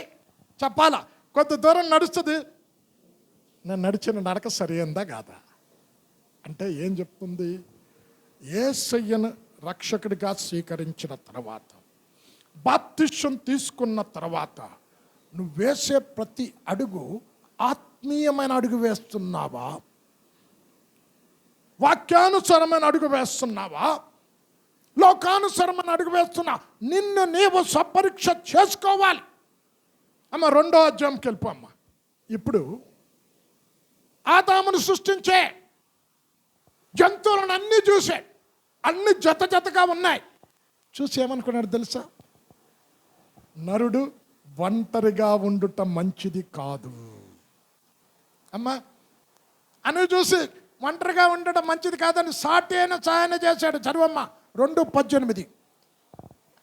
Speaker 1: చెప్పాలా? కొంత దూరం నడుస్తుంది, నేను నడిచిన నడక సరైందా కాదా అంటే ఏం చెప్తుంది? యేసయ్యను రక్షకుడిగా స్వీకరించిన తర్వాత, బాప్తిష్యం తీసుకున్న తర్వాత నువ్వు వేసే ప్రతి అడుగు ఆత్మీయమైన అడుగు వేస్తున్నావా? వాక్యానుసరమైన అడుగు వేస్తున్నావా? లోకానుసరమైన అడుగు వేస్తున్నా? నిన్ను నీవు స్వపరీక్ష చేసుకోవాలి. అమ్మ 2వ అధ్యాయంకి వెళ్ళిపోమ్మ. ఇప్పుడు ఆదామును సృష్టించే జంతువులను అన్నీ చూసే, అన్ని జత జతగా ఉన్నాయి. చూసి ఏమనుకున్నాడు తెలుసా? నరుడు ఒంటరిగా ఉండుట మంచిది కాదు. అమ్మా అని చూసి ఒంటరిగా ఉండటం మంచిది కాదని సాటి అయిన సాయన చేశాడు. చదువమ్మ 2:18.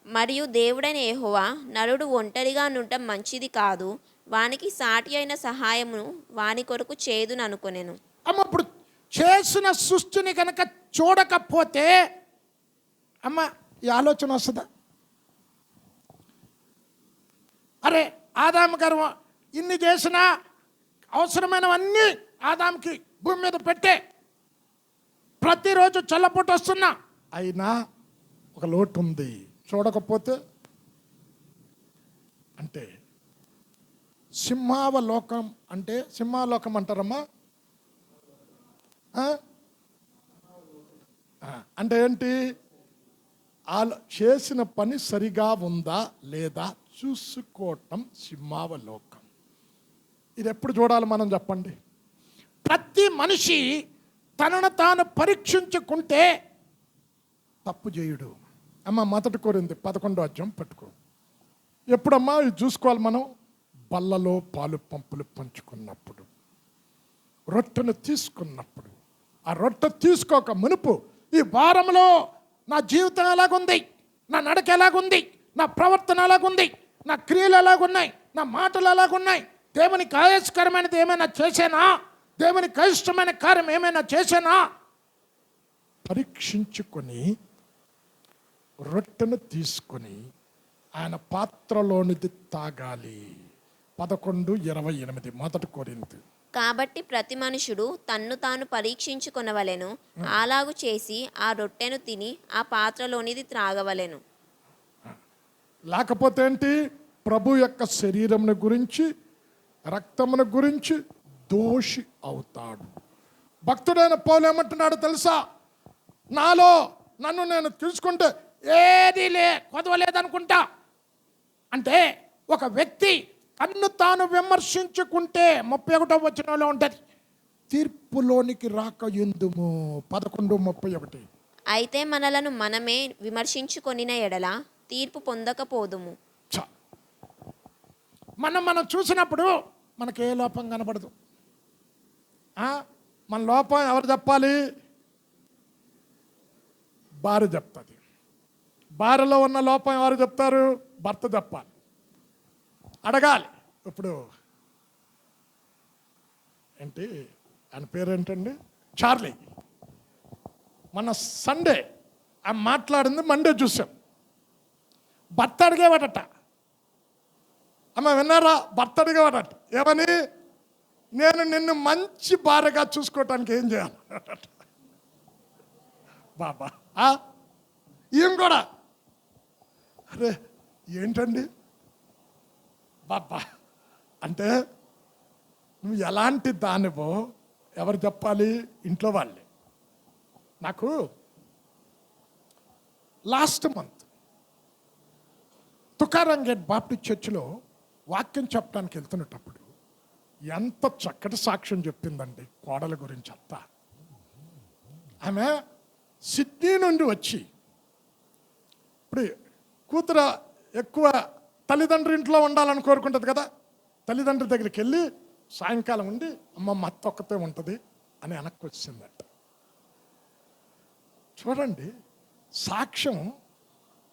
Speaker 2: మరియు దేవుడైన యెహోవా నరుడు ఒంటరిగా ఉండటం మంచిది కాదు, వానికి సాటి అయిన సహాయమును వాని కొరకు చేదును అనుకొనెను.
Speaker 1: అమ్మ ఇప్పుడు చేసిన సృష్టిని కనుక చూడకపోతే అమ్మ ఈ ఆలోచన వస్తుందా? అరే ఆదాము గారు ఇన్ని చేసినా అవసరమైనవన్నీ ఆదాముకి భూమి మీద పెట్టే, ప్రతిరోజు చల్లపూట వస్తున్నా, అయినా ఒక లోటు ఉంది చూడకపోతే. అంటే సింహావలోకం అంటే సింహాలోకం అంటారమ్మా. అంటే ఏంటి? చేసిన పని సరిగా ఉందా లేదా చూసుకోవటం సింహావలోకం. ఇది ఎప్పుడు చూడాలి మనం చెప్పండి? ప్రతి మనిషి తనను తాను పరీక్షించుకుంటే తప్పు చేయుడు. అమ్మ 1 కొరింథీ 11వ అధ్యాయం పట్టుకో. ఎప్పుడమ్మా ఇది చూసుకోవాలి మనం? బల్లలో పాలు పంపులు పంచుకున్నప్పుడు, రొట్టెను తీసుకున్నప్పుడు, ఆ రొట్టె తీసుకోక మునుపు ఈ వారంలో నా జీవితం ఎలాగుంది, నా నడక ఎలాగుంది, నా ప్రవర్తన ఎలాగుంది, నా క్రియలు ఎలాగున్నాయి, నా మాటలు ఎలాగున్నాయి, దేవునికి ఆయాస్కరమైనది ఏమైనా చేశానా, దేవునికి అయిష్టమైన కార్యం ఏమైనా చేశానా పరీక్షించుకొని రొట్టెను తీసుకొని ఆయన పాత్రలోనిది తాగాలి. 11:28 1 కొరింథీ.
Speaker 2: కాబట్టి ప్రతి మనుషుడు తన్ను తాను పరీక్షించుకొనవలెను, అలాగు చేసి ఆ రొట్టెను తిని ఆ పాత్రలోనిది త్రాగవలెను.
Speaker 1: లేకపోతే ఏంటి? ప్రభు యొక్క శరీరమును గురించి రక్తమును గురించి దోషి అవుతాడు. భక్తుడైన పౌలు ఏమంటున్నాడు తెలుసా? నాలో నన్ను నేను తీసుకుంటే ఏది కొదవలేదనుకుంటా. అంటే ఒక వ్యక్తి తన్ను తాను విమర్శించుకుంటే 31వ వచనంలో ఉంటుంది, తీర్పులోనికి రాక ఎందుము. 11:31.
Speaker 2: అయితే మనలను మనమే విమర్శించుకొనిన ఎడల తీర్పు పొందకపోదుము.
Speaker 1: మనం చూసినప్పుడు మనకి ఏ లోపం కనబడదు. మన లోపం ఎవరు చెప్పాలి? భార్య చెప్తుంది. భార్యలో ఉన్న లోపం ఎవరు చెప్తారు? భర్త చెప్పాలి, అడగాలి. ఇప్పుడు ఏంటి ఆయన పేరేంటండి? చార్లీ. మన సండే ఆ మాట్లాడింది మండే చూసాం. భర్త అడిగేవాడట. అమ్మ విన్నారా? భర్త అడిగేవాడట ఏమని? నేను నిన్ను మంచి భార్యగా చూసుకోవటానికి ఏం చేయాలి? బాబా ఈయన కూడా అరే ఏంటండి బాబా అంటే నువ్వు ఎలాంటి దానివో ఎవరు చెప్పాలి? ఇంట్లో వాళ్ళే. నాకు last month Tukaram gate Baptist చర్చిలో వాక్యం చెప్పడానికి వెళ్తున్నప్పుడు ఎంత చక్కటి సాక్ష్యం చెప్పిందండి కోడల గురించి అంతా. ఆమె సిడ్నీ నుండి వచ్చి, ఇప్పుడు కూతురు ఎక్కువ తల్లిదండ్రి ఇంట్లో ఉండాలని కోరుకుంటుంది కదా, తల్లిదండ్రి దగ్గరికి వెళ్ళి సాయంకాలం ఉండి అమ్మ అత్త ఒక్కతే ఉంటుంది అని వెనక్కి వచ్చిందట. చూడండి, సాక్ష్యం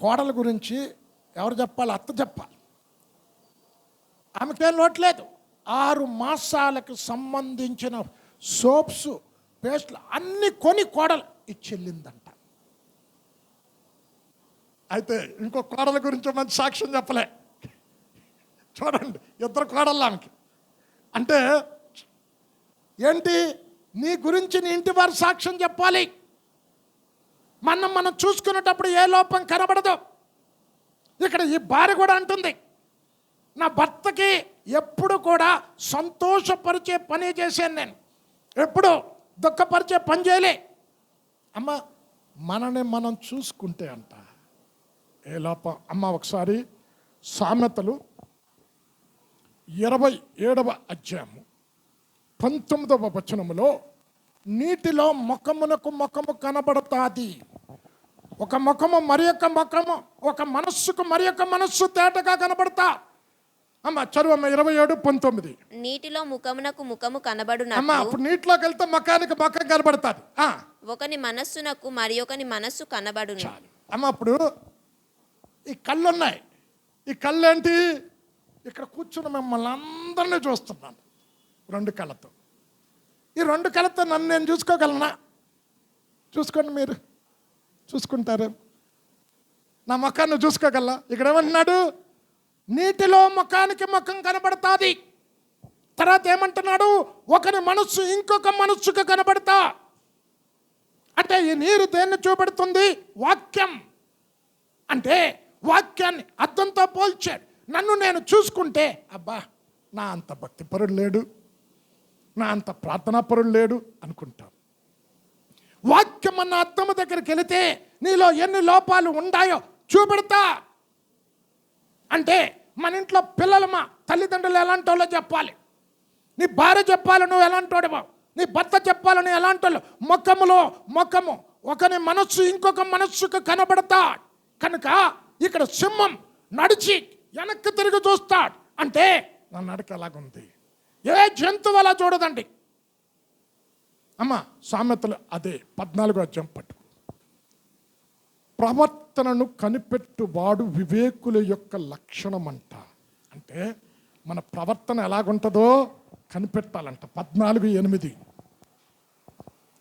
Speaker 1: కోడల గురించి ఎవరు చెప్పాలి? అత్త చెప్పాలి. ఆమెకేం లోట్లేదు. 6 మాసాలకు సంబంధించిన సోప్స్, పేస్ట్లు అన్ని కొని కోడలు ఇచ్చెళ్ళిందంట. అయితే ఇంకో కోడల గురించి మంచి సాక్ష్యం చెప్పలే. చూడండి, 2 కోడళ్ళు ఆమెకి. అంటే ఏంటి? నీ గురించి నీ ఇంటి వారు సాక్ష్యం చెప్పాలి. మనం చూసుకునేటప్పుడు ఏ లోపం కనబడదు. ఇక్కడ ఈ భార్య కూడా అంటుంది, నా భర్తకి ఎప్పుడు కూడా సంతోషపరిచే పని చేశాను, నేను ఎప్పుడు దుఃఖపరిచే పని చేయలే. అమ్మ మనని మనం చూసుకుంటే అంట ఏ లోపం. అమ్మ ఒకసారి సామెతలు 27వ అధ్యాయము 19వ వచనములో, నీటిలో ముఖమునకు ముఖము కనబడతాది, ఒక ముఖము మరి యొక్క ముఖము, ఒక మనస్సుకు మరి యొక్క మనస్సు తేటగా కనబడతా. అమ్మ చదువు 27:19.
Speaker 2: నీటిలో ముఖమునకు ముఖము కనబడును.
Speaker 1: అమ్మ అప్పుడు నీటిలోకి వెళ్తే ముఖానికి ముఖం కనబడతాది.
Speaker 2: ఒకని మనస్సునకు మరి ఒకని మనస్సు కనబడును.
Speaker 1: అమ్మ అప్పుడు ఈ కళ్ళు ఉన్నాయి. ఈ కళ్ళు ఏంటి? ఇక్కడ కూర్చుని మిమ్మల్ని అందరినీ చూస్తున్నాను 2 కళ్ళతో. ఈ 2 కళ్ళతో నన్ను నేను చూసుకోగలనా? చూసుకోండి, మీరు చూసుకుంటారు. నా ముఖాన్ని చూసుకోగలరా? ఇక్కడ ఏమంటున్నాడు? నీటిలో ముఖానికి ముఖం కనబడతాది. తర్వాత ఏమంటున్నాడు? ఒకరి మనస్సు ఇంకొక మనస్సుకు కనబడతా. అంటే ఈ నీరు దేన్ని చూపెడుతుంది? వాక్యం. అంటే వాక్యాన్ని అద్దంతో పోల్చాడు. నన్ను నేను చూసుకుంటే అబ్బా నా అంత భక్తిపరుడు లేడు, నా అంత ప్రార్థనాపరుడు లేడు అనుకుంటాం. వాక్యం అన్న అద్దము దగ్గరికి వెళితే నీలో ఎన్ని లోపాలు ఉన్నాయో చూపెడతా. అంటే మన ఇంట్లో పిల్లలు, మా తల్లిదండ్రులు ఎలాంటి వాళ్ళో చెప్పాలి, నీ భార్య చెప్పాలి నువ్వు ఎలాంటి వాడివో, నీ భర్త చెప్పాలి నువ్వు ఎలాంటి వాళ్ళు. ముఖములో ముఖము ఒకని మనస్సు ఇంకొక మనస్సుకు కనబడతా. కనుక ఇక్కడ సింహం నడిచి వెనక్కి తిరిగి చూస్తాడు. అంటే నా నడక ఎలాగుంది? ఏ జంతువు అలా చూడదండి. అమ్మ సామెతలు అదే 14వ అధ్యాయం పట్టు. ప్రవర్తనను కనిపెట్టువాడు వివేకుల యొక్క లక్షణం అంట. అంటే మన ప్రవర్తన ఎలాగుంటుందో కనిపెట్టాలంట. 14:8.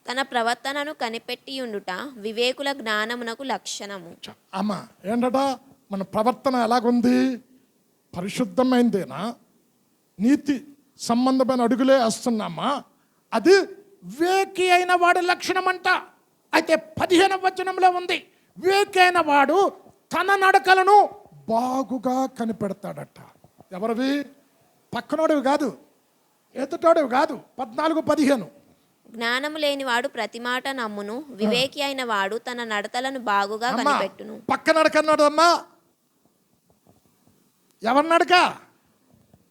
Speaker 2: తన ప్రవర్తనను కనిపెట్టి ఉండుట వివేకుల జ్ఞానమునకు లక్షణము.
Speaker 1: అమ్మ ఏంటట? మన ప్రవర్తన ఎలాగుంది? పరిశుద్ధమైందేనా? నీతి సంబంధమైన అడుగులే వేస్తున్నామా? అది వివేకి అయిన వాడి లక్షణం అంట. అయితే 15వ వచనంలో ఉంది, వివేకి అయిన వాడు తన నడకలను బాగుగా కనిపెడతాడట. ఎవరివి? పక్కనోడివి కాదు, ఎదుటోడివి కాదు. 14:15.
Speaker 2: జ్ఞానము లేనివాడు ప్రతి మాట నమ్మును, వివేకి అయిన వాడు తన నడతలను బాగుగా కనిపెట్టును.
Speaker 1: పక్క నడకన్నాడు అమ్మా. ఎవరి నడక?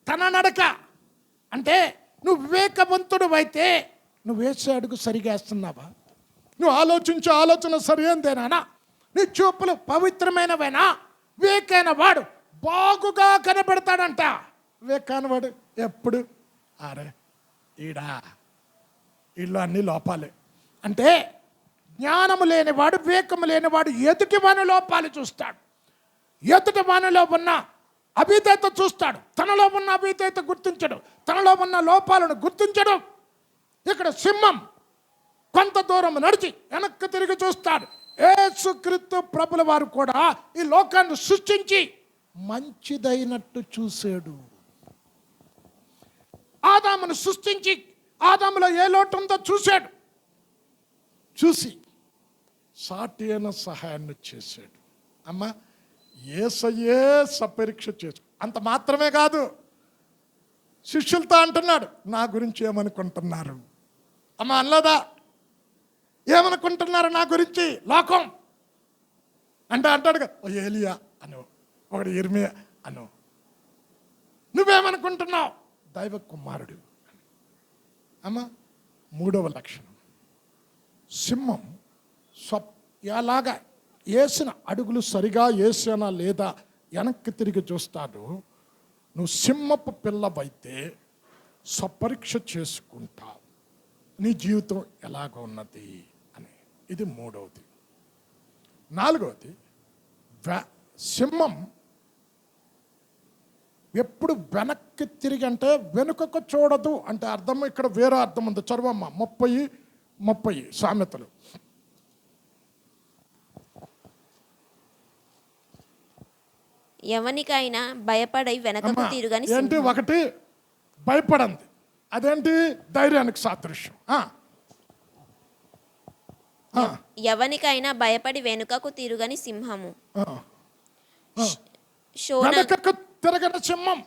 Speaker 1: తన నడక. అంటే నువ్వు వివేకవంతుడు అయితే నువ్వు వేసే అడుగు సరిగా వేస్తున్నావా? నువ్వు ఆలోచించే ఆలోచన సరైనదేనా? నీ చూపులు పవిత్రమైనవేనా? వివేకైన వాడు బాగుగా కనబడతాడంట. వివేకాని వాడు ఎప్పుడు అరే ఈడా వీళ్ళు అన్ని లోపాలే. అంటే జ్ఞానము లేనివాడు, వివేకము లేనివాడు ఎదుటి వాని లోపాలు చూస్తాడు. ఎదుటి వానిలో ఉన్న అవిధేయత చూస్తాడు, తనలో ఉన్న అవిధేయత గుర్తించడు, తనలో ఉన్న లోపాలను గుర్తించడు. ఇక్కడ సింహం కొంత దూరం నడిచి వెనక్కి తిరిగి చూస్తాడు. యేసుక్రీస్తు ప్రభుల వారు కూడా ఈ లోకాన్ని సృష్టించి మంచిదైనట్టు చూశాడు. ఆదామును సృష్టించి ఆదాములో ఏ లోటు ఉందో చూశాడు. చూసి సాటి అయిన సహాయాన్ని చేశాడు. అమ్మ, యేసయ్యే సపరీక్ష చేసు. అంత మాత్రమే కాదు, శిష్యులతో అంటున్నాడు, నా గురించి ఏమనుకుంటున్నారు? అమ్మ అనలేదా? ఏమనుకుంటున్నారు నా గురించి లోకం అంటే? అంటాడు కదా, ఓ ఏలియా అను, ఒకడు ఇర్మియా అను. నువ్వేమనుకుంటున్నావు? దైవ కుమారుడు. అమ్మ, మూడవ లక్షణం, సింహం ఎలాగా వేసిన అడుగులు సరిగా వేసానా లేదా వెనక్కి తిరిగి చూస్తాడు. నువ్వు సింహపు పిల్లవైతే స్వపరీక్ష చేసుకుంటావు, నీ జీవితం ఎలాగ ఉన్నది అని. ఇది మూడవది. నాలుగవది, సింహం ఎప్పుడు వెనక్కి తిరిగి అంటే వెనుకకు చూడదు అంటే అర్థం ఇక్కడ వేరే అర్థం ఉంది. చదవమ్మ 30 సామెతలు.
Speaker 2: ఎవనికైనా భయపడి వెనకకు తిరుగని
Speaker 1: ఏంటి? ఒకటి భయపడంది, అదేంటి? ధైర్యానికి సాదృశ్యం.
Speaker 2: ఎవనికైనా భయపడి వెనుకకు తిరుగని సింహము.
Speaker 1: వెనకకు తిరగని సింహం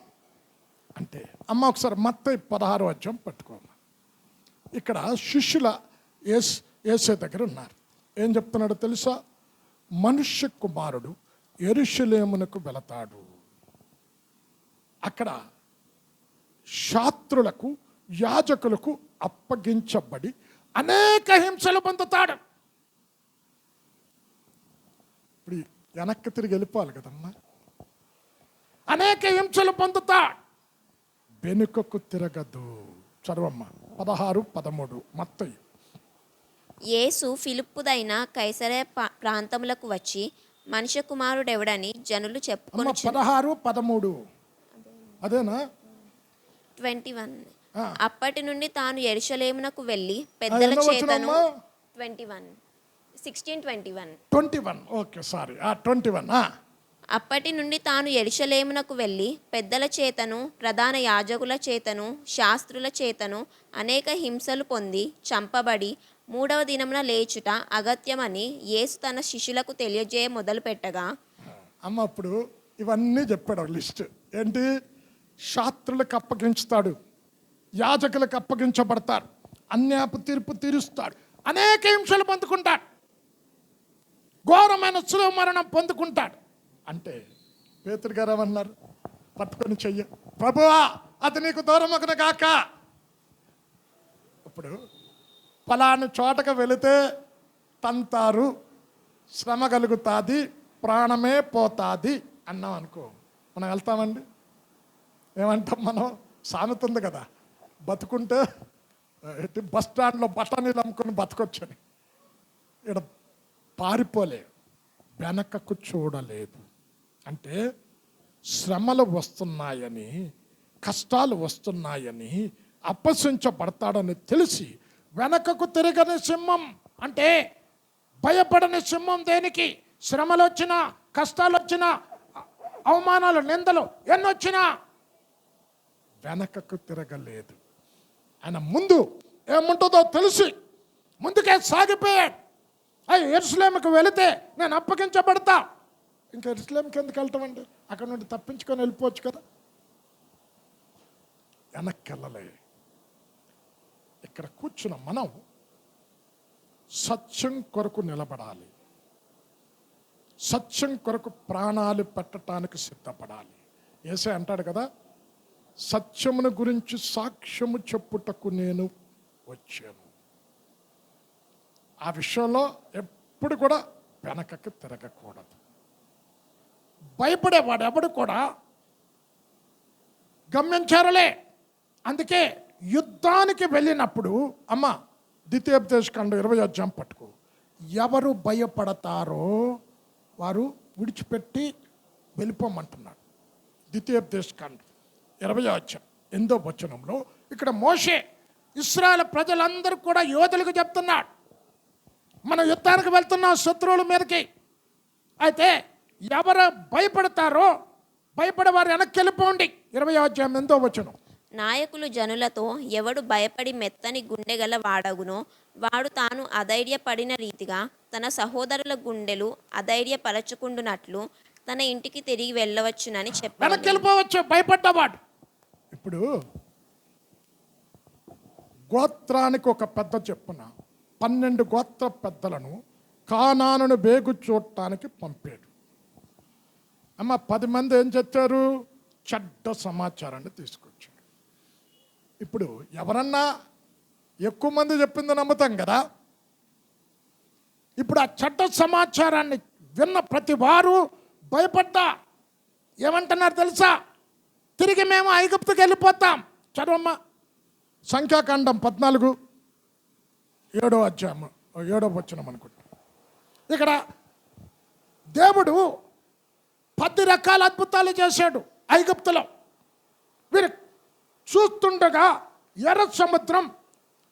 Speaker 1: అంటే అమ్మ ఒకసారి మత్తయి 16వ అధ్యాయం పట్టుకోమ్మ. ఇక్కడ శిష్యుల యేసే దగ్గర ఉన్నారు. ఏం చెప్తున్నాడో తెలుసా? మనుష్య కుమారుడు యెరూషలేమునకు వెళతాడు, అక్కడ శాస్త్రులకు యాజకులకు అప్పగించబడి అనేక హింసలు పొందుతాడు. ఇప్పుడు వెనక్కి తిరిగి వెళ్ళిపోవాలి కదమ్మా. అనేక హింసలు పొందుతాడు, వెనుకకు తిరగదు. చదవమ్మ 16-13 మత్తయి.
Speaker 2: యేసు ఫిలిప్పుదైన కైసరయ ప్రాంతములకు వచ్చి మనుష్య కుమారుడెవడని జనులు చెప్పుకొని
Speaker 1: 16-13 అదేనా?
Speaker 2: 21. అప్పటి నుండి తాను యెరూషలేమునకు వెళ్ళి పెద్దల చేతను 21.
Speaker 1: Okay sorry 21.
Speaker 2: అప్పటి నుండి తాను యెరూషలేమునకు వెళ్ళి పెద్దల చేతను ప్రధాన యాజకుల చేతను శాస్త్రుల చేతను అనేక హింసలు పొంది చంపబడి 3వ దినమున లేచుట అగత్యమని యేసు తన శిష్యులకు తెలియజేయ మొదలుపెట్టగా.
Speaker 1: అమ్మ అప్పుడు ఇవన్నీ చెప్పాడు లిస్ట్. ఏంటి? శాస్త్రులకు అప్పగించుతాడు, యాజకులకు అప్పగించబడతాడు, అన్యాపు తీర్పు తీరుస్తాడు, అనేక హింసలు పొందుకుంటాడు, ఘోరమైన శిలువ మరణం పొందుకుంటాడు. అంటే పేతురు గారు ఏమన్నారు? పట్టుకొని చెయ్య, ప్రభువా అది నీకు దూరమగును గాక. ఇప్పుడు ఫలాని చోటకు వెళితే తంతారు, శ్రమ కలుగుతుంది, ప్రాణమే పోతుంది అన్నాం అనుకో, మనం వెళ్తామండి? ఏమంటాం మనం? సామెత ఉంది కదా, బతుకుంటే బస్ స్టాండ్లో బఠానీలు అమ్ముకొని బతకొచ్చని. ఇక్కడ పారిపోలే, వెనకకు చూడలేదు. అంటే శ్రమలు వస్తున్నాయని, కష్టాలు వస్తున్నాయని, అపహసించబడతాడని తెలిసి వెనకకు తిరగని సింహం. అంటే భయపడని సింహం దేనికి? శ్రమలు వచ్చినా, కష్టాలు వచ్చినా, అవమానాలు, నిందలు ఎన్నొచ్చినా వెనకకు తిరగలేదు. ఆయన ముందు ఏముంటుందో తెలిసి ముందుకే సాగిపోయాడు. యెరూషలేముకు వెళితే నేను అప్పగించబడతా. ఇంకా యెరూషలేముకి ఎందుకు వెళ్తామండి? అక్కడ నుండి తప్పించుకొని వెళ్ళిపోవచ్చు కదా. వెనక్కి వెళ్ళలే. ఇక్కడ కూర్చున్న మనం సత్యం కొరకు నిలబడాలి, సత్యం కొరకు ప్రాణాలు పెట్టడానికి సిద్ధపడాలి. యేసే అంటాడు కదా, సత్యమును గురించి సాక్ష్యము చెప్పుటకు నేను వచ్చాను. ఆ విషయంలో ఎప్పుడు కూడా వెనకకి తిరగకూడదు. భయపడేవాడు ఎవడు కూడా గమ్యం చేరలే. అందుకే యుద్ధానికి వెళ్ళినప్పుడు అమ్మ ద్వితీయోపదేశకాండం 20 పట్టుకో. ఎవరు భయపడతారో వారు విడిచిపెట్టి వెళ్ళిపోమంటున్నాడు. ద్వితీయోపదేశకాండం 20 ఇక్కడ మోషే ఇశ్రాయేలు ప్రజలందరూ కూడా యోధులకు చెప్తున్నాడు, మనం యుద్ధానికి వెళ్తున్నాం శత్రువుల మీదకి. అయితే ఎవరు భయపడతారో భయపడేవారు వెనక్కి వెళ్ళిపోండి. 20
Speaker 2: నాయకులు జనులతో ఎవడు భయపడి మెత్తని గుండెగల వాడగునో వాడు తాను అధైర్యపడిన రీతిగా తన సహోదరుల గుండెలు అధైర్యపరచుకుండునట్లు తన ఇంటికి తిరిగి వెళ్ళవచ్చునని చెప్పాడు.
Speaker 1: వెనక్కి వెళ్ళిపోవచ్చు భయపడ్డవాడు. ఇప్పుడు గోత్రానికి ఒక పెద్ద చెప్పున 12 గోత్ర పెద్దలను కానానును బేగు చూడటానికి పంపాడు. 10 మంది ఏం చెప్పారు? చెడ్డ సమాచారాన్ని తీసుకొచ్చాడు. ఇప్పుడు ఎవరన్నా ఎక్కువ మంది చెప్పింది నమ్ముతాం కదా. ఇప్పుడు ఆ చెడ్డ సమాచారాన్ని విన్న ప్రతి వారు భయపడ్డా ఏమంటున్నారు తెలుసా? తిరిగి మేము ఐగుప్తుకి వెళ్ళిపోతాం. చదవమ్మా, సంఖ్యాకాండం 14 7వ వచనం అనుకుంటా. ఇక్కడ దేవుడు 10 రకాల అద్భుతాలు చేశాడు ఐగుప్తులో. వీరు చూస్తుండగా ఎర్ర సముద్రం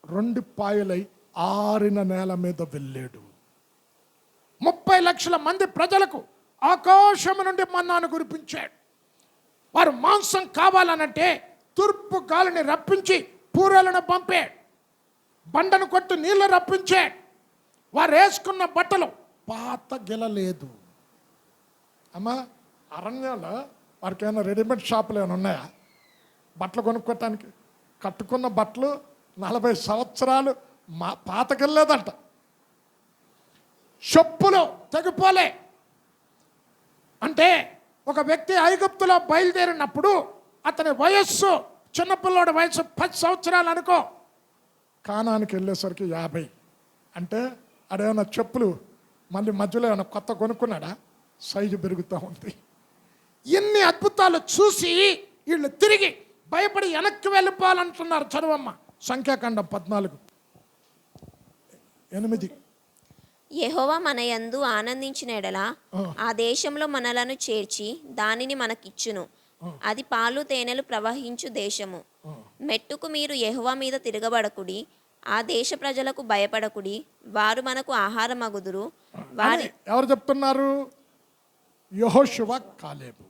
Speaker 1: 2 పాయలై ఆరిన నేల మీద వెళ్ళాడు. 30 లక్షల మంది ప్రజలకు ఆకాశం నుండి మన్నాను కురిపించాడు. వారు మాంసం కావాలనంటే తూర్పు గాలిని రప్పించి పూరలను పంపాడు. బండను కొట్టి నీళ్లు రప్పించాడు. వారు వేసుకున్న బట్టలు పాత గెలలేదు. అమ్మా, అరణ్యాల్లో వారికి ఏమైనా రెడీమేడ్ షాపులు ఏమైనా ఉన్నాయా? బట్టలు కొనుక్కోటానికి కట్టుకున్న బట్టలు 40 సంవత్సరాలు పాతకెళ్ళలేదంట. చెప్పులు తెగిపోలే. అంటే ఒక వ్యక్తి ఐగుప్తులో బయలుదేరినప్పుడు అతని వయస్సు, చిన్నపిల్లోడి వయస్సు 10 సంవత్సరాలు అనుకో. కానానికి వెళ్ళేసరికి 50. అంటే అడేమన్నా చెప్పులు మళ్ళీ మధ్యలో ఏమైనా కొత్త కొనుక్కున్నాడా? సైజు పెరుగుతూ ఉంది. ఎన్ని అద్భుతాలు చూసి వీళ్ళు తిరిగి భయపడి వెనక్కి వెళ్ళిపోవాలంటున్నారు. చదువమ్మ, సంఖ్యాకాండం 14:8.
Speaker 2: యెహోవా మన యందు ఆనందించిన ఎడల ఆ దేశంలో మనలను చేర్చి దానిని మనకిచ్చును. అది పాలు తేనెలు ప్రవహించు దేశము. మెట్టుకు మీరు యెహోవా మీద తిరగబడకుడి, ఆ దేశ ప్రజలకు భయపడకుడి, వారు మనకు ఆహారమగుదురు. వారి
Speaker 1: ఎవరు చెప్తున్నారు? యెహోషువ, కాలేబు.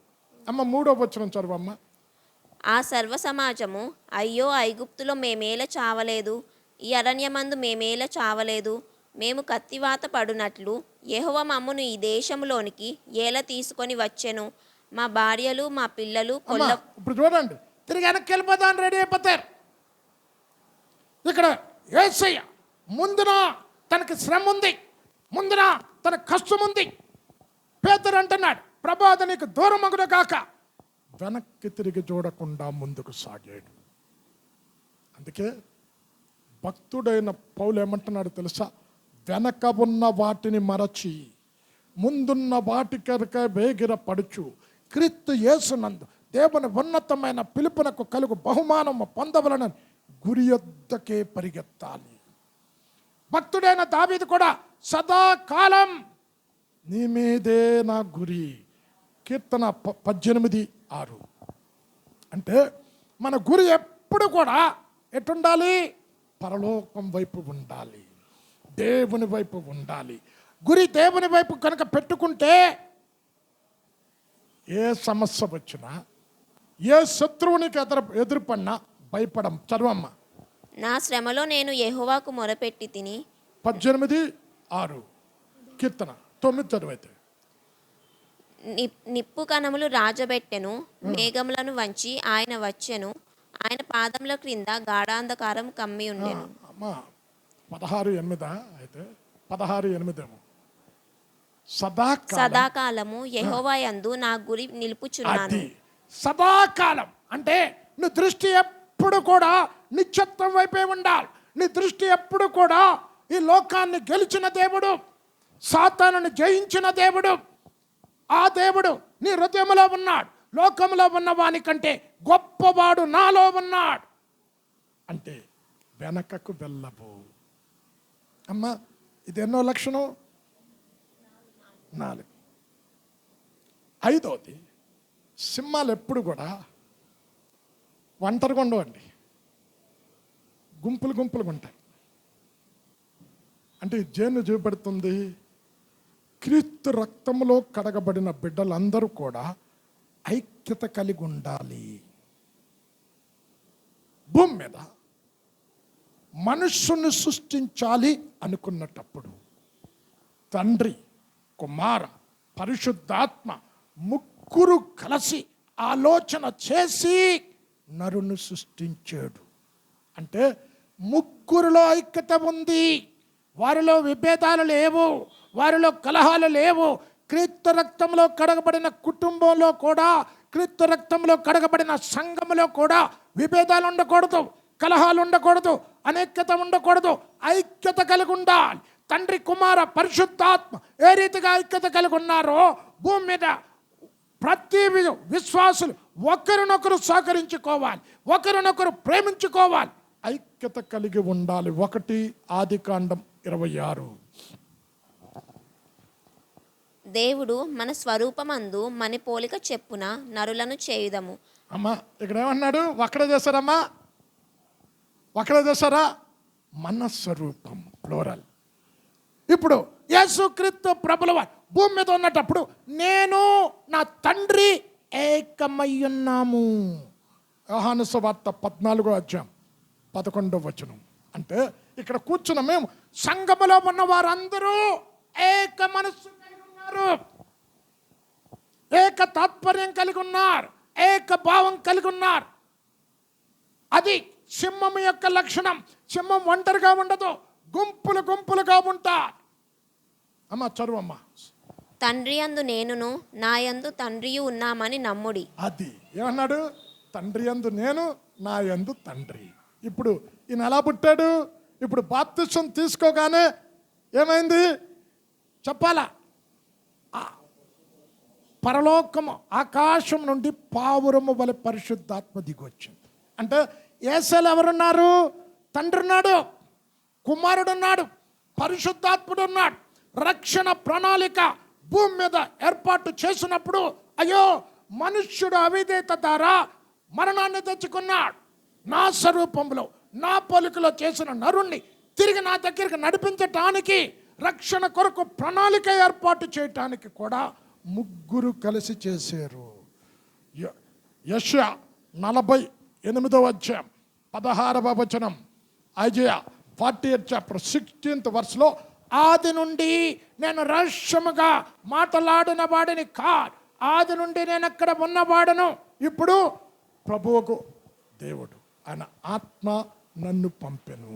Speaker 1: అమ్మ 3వ వచనం చదువమ్మ.
Speaker 2: ఆ సర్వ సమాజము, అయ్యో ఐగుప్తులో మేమేల చావలేదు, ఈ అరణ్యమందు మేమేల చావలేదు, మేము కత్తివాత పడునట్లు యెహోవా మమ్మును ఈ దేశంలోనికి ఏల తీసుకొని వచ్చెను, మా భార్యలు మా పిల్లలు
Speaker 1: ఇప్పుడు చూడండి, తిరిగి వెనక్కి వెళ్ళిపోతాను రెడీ అయిపోతారు. ఇక్కడ యేసయ్య ముందున తనకి శ్రమ ఉంది, ముందున తన కష్టం ఉంది. పేతురు అంటున్నాడు, ప్రభు అది నీకు దూరమగును గాక. వెనక్కి తిరిగి చూడకుండా ముందుకు సాగాడు. అందుకే భక్తుడైన పౌలు ఏమంటున్నాడు తెలుసా? వెనక ఉన్న వాటిని మరచి ముందున్న వాటి కనుక వేగిర పడుచు క్రీస్తు యేసునందు దేవుని ఉన్నతమైన పిలుపునకు కలుగు బహుమానము పొందవలన గురి యొద్దకే పరిగెత్తాలి. భక్తుడైన దావీదు కూడా సదాకాలం నీ మీదే నా గురి. కీర్తన 18:6. అంటే మన గురి ఎప్పుడు కూడా ఎటుండాలి? పరలోకం వైపు ఉండాలి, దేవుని వైపు ఉండాలి. గురి దేవుని వైపు కనుక పెట్టుకుంటే ఏ సమస్య వచ్చినా, ఏ శత్రువునికి ఎదురుపడినా భయపడం. చదవమ్మ.
Speaker 2: నా శ్రమలో నేను యెహోవాకు మొరపెట్టి తిని.
Speaker 1: 18:6. కీర్తన 9 చదువైతే.
Speaker 2: నిప్పు కణములు రాజబెట్టెను, మేఘములను వంచి ఆయన వచ్చెను, ఆయన పాదముల క్రింద గాఢాంధకారం కమ్మి ఉండెను.
Speaker 1: 16:8 అయితే 16:8
Speaker 2: సదాకాలము యెహోవా యందు నా గురి నిలుపుచున్నాను.
Speaker 1: సదాకాలం అంటే నీ దృష్టి ఎప్పుడు కూడా నిత్యత్వం వైపే ఉండాలి. నీ దృష్టి ఎప్పుడు కూడా ఈ లోకాన్ని గెలిచిన దేవుడు, సాతానుని జయించిన దేవుడు, ఆ దేవుడు నీ హృదయంలో ఉన్నాడు. లోకంలో ఉన్న వాని కంటే గొప్పవాడు నాలో ఉన్నాడు. అంటే వెనకకు వెళ్ళబో, అమ్మ ఇది ఎన్నో లక్షణం? 4. 5వది, సింహాలు ఎప్పుడు కూడా ఒంటరిగా ఉండవండి, గుంపులు గుంపులుగా ఉంటాయి. అంటే జేను చూపెడుతుంది, క్రీస్తు రక్తంలో కడగబడిన బిడ్డలందరూ కూడా ఐక్యత కలిగి ఉండాలి. భూమి మీద మనుష్యుని సృష్టించాలి అనుకున్నటప్పుడు తండ్రి, కుమార, పరిశుద్ధాత్మ ముగ్గురు కలిసి ఆలోచన చేసి నరుని సృష్టించాడు. అంటే ముగ్గురులో ఐక్యత ఉంది, వారిలో విభేదాలు లేవు, వారిలో కలహాలు లేవు. క్రీస్తు రక్తంలో కడగబడిన కుటుంబంలో కూడా, క్రీస్తు రక్తంలో కడగబడిన సంఘములో కూడా విభేదాలు ఉండకూడదు, కలహాలు ఉండకూడదు, అనేక్యత ఉండకూడదు. ఐక్యత కలిగి ఉండాలి. తండ్రి, కుమార, పరిశుద్ధాత్మ ఏ రీతిగా ఐక్యత కలిగి ఉన్నారో భూమి మీద ప్రతి విశ్వాసులు ఒకరినొకరు సహకరించుకోవాలి, ఒకరినొకరు ప్రేమించుకోవాలి, ఐక్యత కలిగి ఉండాలి. 1 ఆదికాండం 26.
Speaker 2: దేవుడు మన స్వరూపమందు మన పోలిక చెప్పున నరులను చేయుదము.
Speaker 1: అమ్మా ఇక్కడ ఏమన్నాడు? ఒక్కడే చేశారమ్మా, ఒక్కడే చేశారా? మన స్వరూపం ప్లోరల్. ఇప్పుడు యేసుక్రీస్తు ప్రభుల వారు భూమి మీద ఉన్నటప్పుడు నేను నా తండ్రి ఏకమయ్యున్నాము. యోహాను సువార్త 14:11. అంటే ఇక్కడ కూర్చున్న మేము సంఘములో ఉన్న వారందరూ ఏక మనస్సు కలిగి ఉన్నారు, ఏక తాత్పర్యం కలిగి ఉన్నారు, ఏక భావం కలిగి ఉన్నారు. అది సింహం యొక్క లక్షణం. సింహం ఒంటరిగా ఉండదు, గుంపులు గుంపులుగా ఉంటారు. అమ్మ చదువమ్మా.
Speaker 2: తండ్రి యందు నేనును నా యందు తండ్రియు ఉన్నామని నమ్ముడి.
Speaker 1: అది ఏమన్నాడు? తండ్రి యందు నేను, నా యందు తండ్రి. ఇప్పుడు ఈయన ఎలా పుట్టాడు? ఇప్పుడు బాప్తిసం తీసుకోగానే ఏమైంది చెప్పాలా? పరలోకము ఆకాశం నుండి పావురము వలె పరిశుద్ధాత్మ దిగొచ్చింది. అంటే యేసులో ఎవరున్నారు? తండ్రి ఉన్నాడు, కుమారుడు ఉన్నాడు, పరిశుద్ధాత్ముడు ఉన్నాడు. రక్షణ ప్రణాళిక భూమి మీద ఏర్పాటు చేసినప్పుడు అయ్యో మనుష్యుడు అవిధేయత ద్వారా మరణాన్ని తెచ్చుకున్నాడు. నా స్వరూపంలో నా పోలికలో చేసిన నరుణ్ణి తిరిగి నా దగ్గరికి నడిపించటానికి, రక్షణ కొరకు ప్రణాళిక ఏర్పాటు చేయటానికి కూడా ముగ్గురు కలిసి చేశారు. యెషయా 48:16. ఐజయా 48:16 ఆది నుండి నేను రహస్యముగా మాట్లాడిన వాడిని కాదు, ఆది నుండి నేను అక్కడ ఉన్నవాడను. ఇప్పుడు ప్రభువుకు దేవుడు ఆయన ఆత్మ నన్ను పంపెను.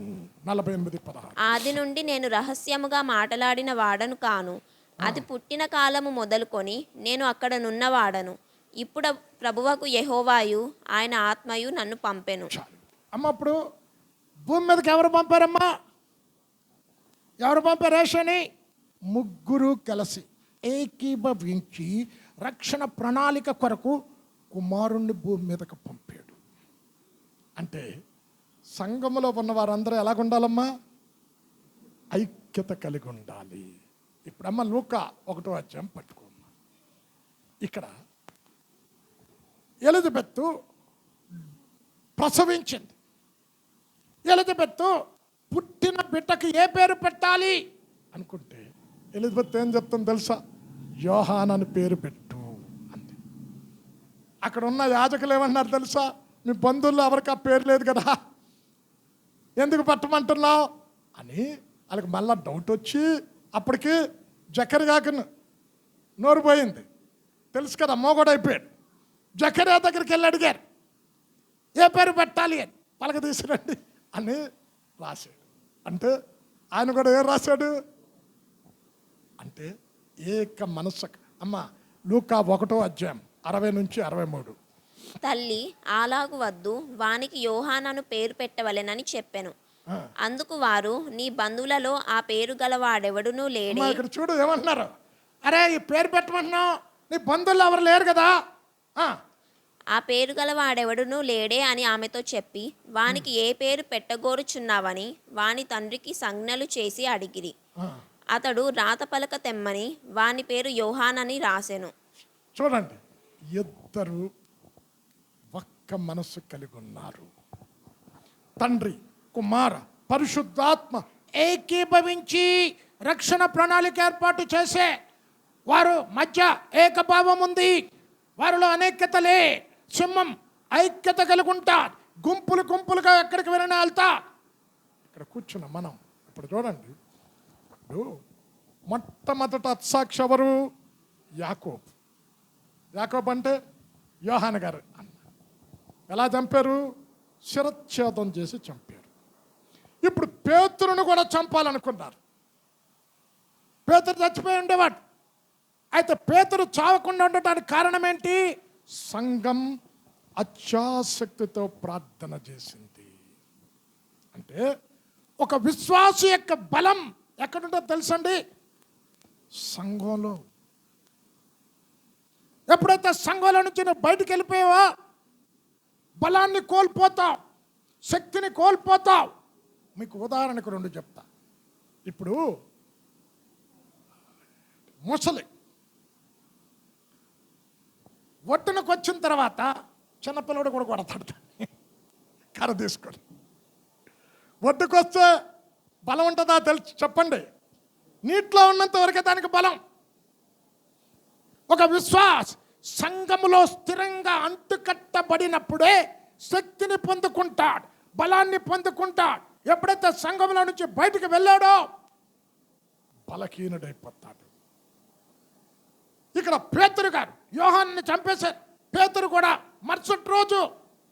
Speaker 1: 48:16.
Speaker 2: ఆది నుండి నేను రహస్యముగా మాట్లాడిన వాడను కాను, అది పుట్టిన కాలము మొదలుకొని నేను అక్కడ నున్నవాడను. ఇప్పుడు ప్రభువకు యెహోవాయు ఆయన ఆత్మయు నన్ను పంపెను.
Speaker 1: అమ్మ ఇప్పుడు భూమి మీదకి ఎవరు పంపారమ్మా? ఎవరు పంపారు? యేసుని ముగ్గురు కలిసి ఏకీభవించి రక్షణ ప్రణాళిక కొరకు కుమారుణ్ణి భూమి మీదకి పంపాడు. అంటే సంఘములో ఉన్న వారందరూ ఎలాగుండాలమ్మా? ఐక్యత కలిగి ఉండాలి. ఇప్పుడమ్మ లూకా 1:1 పట్టుకోమ్మా. ఇక్కడ ఎలిజబెత్తు ప్రసవించింది. ఎలిజబెత్తు పుట్టిన బిడ్డకి ఏ పేరు పెట్టాలి అనుకుంటే ఎలిజబెత్ ఏం చెప్తుంది తెలుసా? యోహాన్ అని పేరు పెట్టు అంది. అక్కడ ఉన్న యాజకులు ఏమన్నారు తెలుసా? మీ బంధువుల్లో ఎవరికి ఆ పేరు లేదు కదా, ఎందుకు పెట్టమంటున్నావు అని వాళ్ళకి మళ్ళా డౌట్ వచ్చి అప్పటికి జకర్యాకి నోరు పోయింది. తెలుసు కదా, మోగోడు అయిపోయాడు. జకర్యా దగ్గరికి వెళ్ళి అడిగారు ఏ పేరు పెట్టాలి అని. పలక తీసుకురండి అని రాశాడు. అంటే ఆయన కూడా ఏం రాశాడు అంటే ఏక మనస్సు. అమ్మ లూకా 1:60-63.
Speaker 2: తల్లి అలాగు వద్దు, వానికి యోహానను పేరు పెట్టవలెనని చెప్పెను. అందుకు వారు నీ బంధువులలో ఆ పేరు గలవాడెవడునూ లేడే.
Speaker 1: ఇక్కడ చూడు ఏమంటున్నారు? అరే ఈ పేరు పెట్టమంటున్నావు, నీ బంధువులు ఎవరు లేరు కదా.
Speaker 2: ఆ పేరు గల వాడెవడునూ లేడే అని ఆమెతో చెప్పి, వానికి ఏ పేరు పెట్టగోరుచున్నావని వాని తండ్రికి సంజ్ఞలు చేసి అడిగిరి.
Speaker 1: ఆ,
Speaker 2: అతడు రాత పలక తెమ్మని వాని పేరు యోహానని రాసెను.
Speaker 1: చూడండి, ఇద్దరు ఒక్క మనస్సు కలిగి ఉన్నారు. తండ్రి, కుమార, పరిశుద్ధాత్మ ఏకీభవించి రక్షణ ప్రణాళిక ఏర్పాటు చేసే వారు మధ్య ఏకభావం ఉంది. వారిలో అనేక్యతలే. సింహం ఐక్యత కలిగి ఉంటారు. గుంపులు గుంపులుగా ఎక్కడికి వెళ్ళినా వెళ్తా. ఇక్కడ కూర్చున్నాం మనం. ఇప్పుడు చూడండి, ఇప్పుడు మొట్టమొదట అత్సాక్షి ఎవరు? యాకోబు. యాకోబు అంటే యోహాను గారు అన్న. ఎలా చంపారు? శిరచ్ఛేదం చేసి చంపారు. ఇప్పుడు పేతురును కూడా చంపాలనుకున్నారు. పేతురు చచ్చిపోయి ఉండేవాడు. అయితే పేతురు చావకుండా ఉండటానికి కారణం ఏంటి? సంఘం అత్యాసక్తితో ప్రార్థన చేసింది. అంటే ఒక విశ్వాసి యొక్క బలం ఎక్కడుంటో తెలుసండి? సంఘంలో. ఎప్పుడైతే సంఘంలో నుంచి నువ్వు బయటికి వెళ్ళిపోయావో బలాన్ని కోల్పోతావు, శక్తిని కోల్పోతావు. మీకు ఉదాహరణకు రెండు చెప్తా. ఇప్పుడు ముసలి ఒడ్డునకు వచ్చిన తర్వాత చిన్నపిల్లడు కూడా కొడతాడు కర్ర తీసుకొని. ఒడ్డుకు వస్తే బలం ఉంటుందా తెలుసు చెప్పండి? నీటిలో ఉన్నంత వరకే దానికి బలం. ఒక విశ్వాస్ సంఘములో స్థిరంగా అంటుకట్టబడినప్పుడే శక్తిని పొందుకుంటాడు, బలాన్ని పొందుకుంటాడు. ఎప్పుడైతే సంఘంలో నుంచి బయటికి వెళ్ళాడో బలహీనుడైపోతాడు. ఇక్కడ పేతురు గారు యోహాన్ని చంపేశారు. పేతురు కూడా మరుసటి రోజు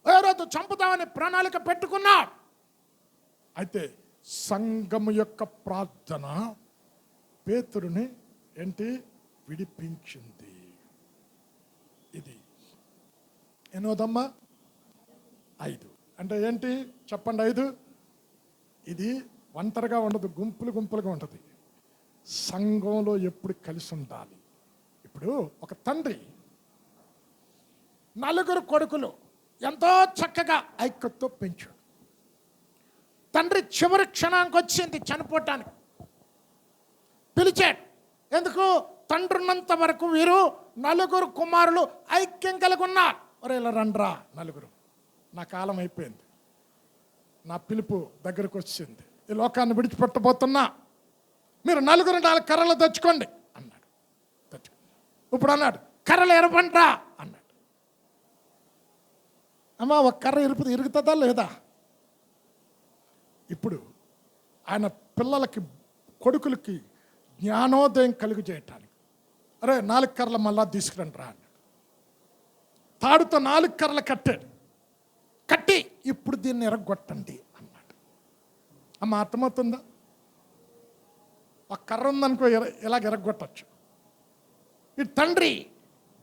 Speaker 1: ఏ రోజు చంపుతామని ప్రణాళిక పెట్టుకున్నాడు. అయితే సంఘము యొక్క ప్రార్థన పేతురుని ఏంటి విడిపించింది. ఇది ఎన్నోదమ్మా? 5. అంటే ఏంటి చెప్పండి? 5. ఇది ఒంటరిగా ఉండదు, గుంపులు గుంపులుగా ఉంటుంది. సంఘంలో ఎప్పుడు కలిసి ఉండాలి. ఇప్పుడు ఒక తండ్రి 4 కొడుకులు ఎంతో చక్కగా ఐక్యతతో పెంచాడు. తండ్రి చివరి క్షణానికి వచ్చింది చనిపోవటానికి. పిలిచాడు. ఎందుకు? తండ్రి ఉన్నంత వరకు వీరు 4 కుమారులు ఐక్యం కలిగి ఉన్నారు. ఒరే ఇలా రండ్రా 4, నా కాలం అయిపోయింది, నా పిలుపు దగ్గరకు వచ్చింది, ఈ లోకాన్ని విడిచిపెట్టబోతున్నా, మీరు 4 కర్రలు తెచ్చుకోండి అన్నాడు. ఇప్పుడు అన్నాడు కర్రలు ఎరపండ్రా అన్నాడు. అమ్మా ఒక కర్ర ఇరుగుతుందా లేదా? ఇప్పుడు ఆయన పిల్లలకి కొడుకులకి జ్ఞానోదయం కలుగు చేయటానికి అరే 4 కర్రలు మళ్ళా తీసుకురండి రా అన్నాడు. తాడుతో 4 కర్రలు కట్టాడు. కట్టి ఇప్పుడు దీన్ని ఎరగొట్టండి అన్నాడు. అమ్మ అర్థమవుతుందా? ఒక కర్ర ఉందనుకో ఇలాగ ఎరగొట్టచ్చు. ఈ తండ్రి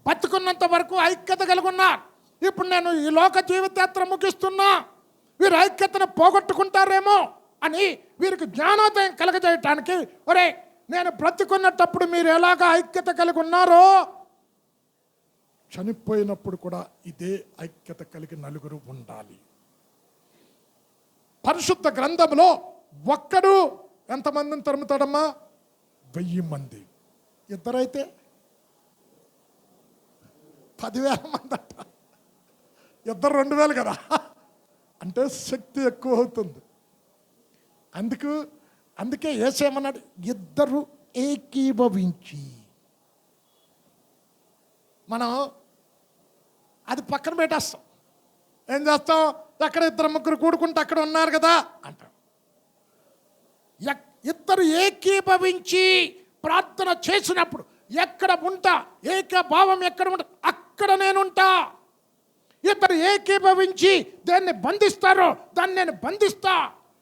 Speaker 1: బతుకున్నంత వరకు ఐక్యత కలిగి ఉన్నారు. ఇప్పుడు నేను ఈ లోక జీవితయాత్ర ముగిస్తున్నా, వీరు ఐక్యతను పోగొట్టుకుంటారేమో అని వీరికి జ్ఞానోదయం కలగజేయటానికి, ఒరే నేను బ్రతుకున్నప్పుడు మీరు ఎలాగ ఐక్యత కలిగి ఉన్నారో చనిపోయినప్పుడు కూడా ఇదే ఐక్యత కలిగి 4 ఉండాలి. పరిశుద్ధ గ్రంథంలో ఒక్కడు ఎంతమందిని తరుముతాడమ్మా? 1000 మంది. ఇద్దరైతే 10,000 మంది అంట. ఇద్దరు 2,000 కదా. అంటే శక్తి ఎక్కువ అవుతుంది. అందుకే యేసేమన్నాడు? ఇద్దరు ఏకీభవించి. మనం అది పక్కన పెట్టేస్తాం. ఏం చేస్తాం? అక్కడ 2-3 కూడుకుంటే అక్కడ ఉన్నారు కదా అంటాం. ఇద్దరు ఏకీభవించి ప్రార్థన చేసినప్పుడు ఎక్కడ ఉంటా, ఏకభావం ఎక్కడ ఉంటా అక్కడ నేనుంటా. ఇద్దరు ఏకీభవించి దాన్ని బంధిస్తారో దాన్ని నేను బంధిస్తా.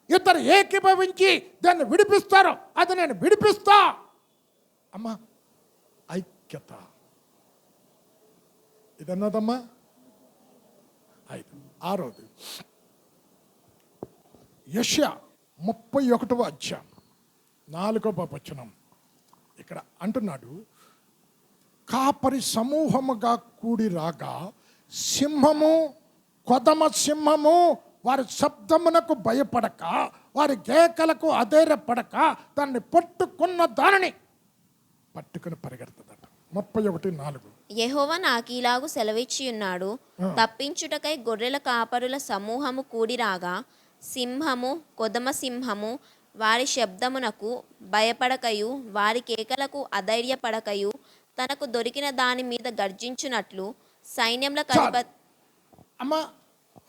Speaker 1: ఇద్దరు ఏకీభవించి దాన్ని విడిపిస్తారో అది నేను విడిపిస్తా. అమ్మా ఐక్యత. ఇదన్నదమ్మా 5. 6వది యెషయా 31వ అధ్యాయం 4వ వచనం. ఇక్కడ అంటున్నాడు, కాపరి సమూహముగా కూడి రాగా సింహము, కొదమ సింహము వారి శబ్దమునకు భయపడక, వారి కేకలకు అధైర్యపడక దాన్ని పట్టుకున్న దానిని పట్టుకుని పరిగెడుతుందట. 31:4.
Speaker 2: యెహోవా నాకీలాగు సెలవిచ్చి ఉన్నాడు, తప్పించుటకై గొర్రెల కాపరుల సమూహము కూడిరాగా సింహము, కొదమ సింహము వారి శబ్దమునకు భయపడకయు వారి కేకలకు అధైర్యపడకయు తనకు దొరికిన దాని మీద గర్జించున్నట్లు సైన్యముల అధిపతి.
Speaker 1: అమ్మ,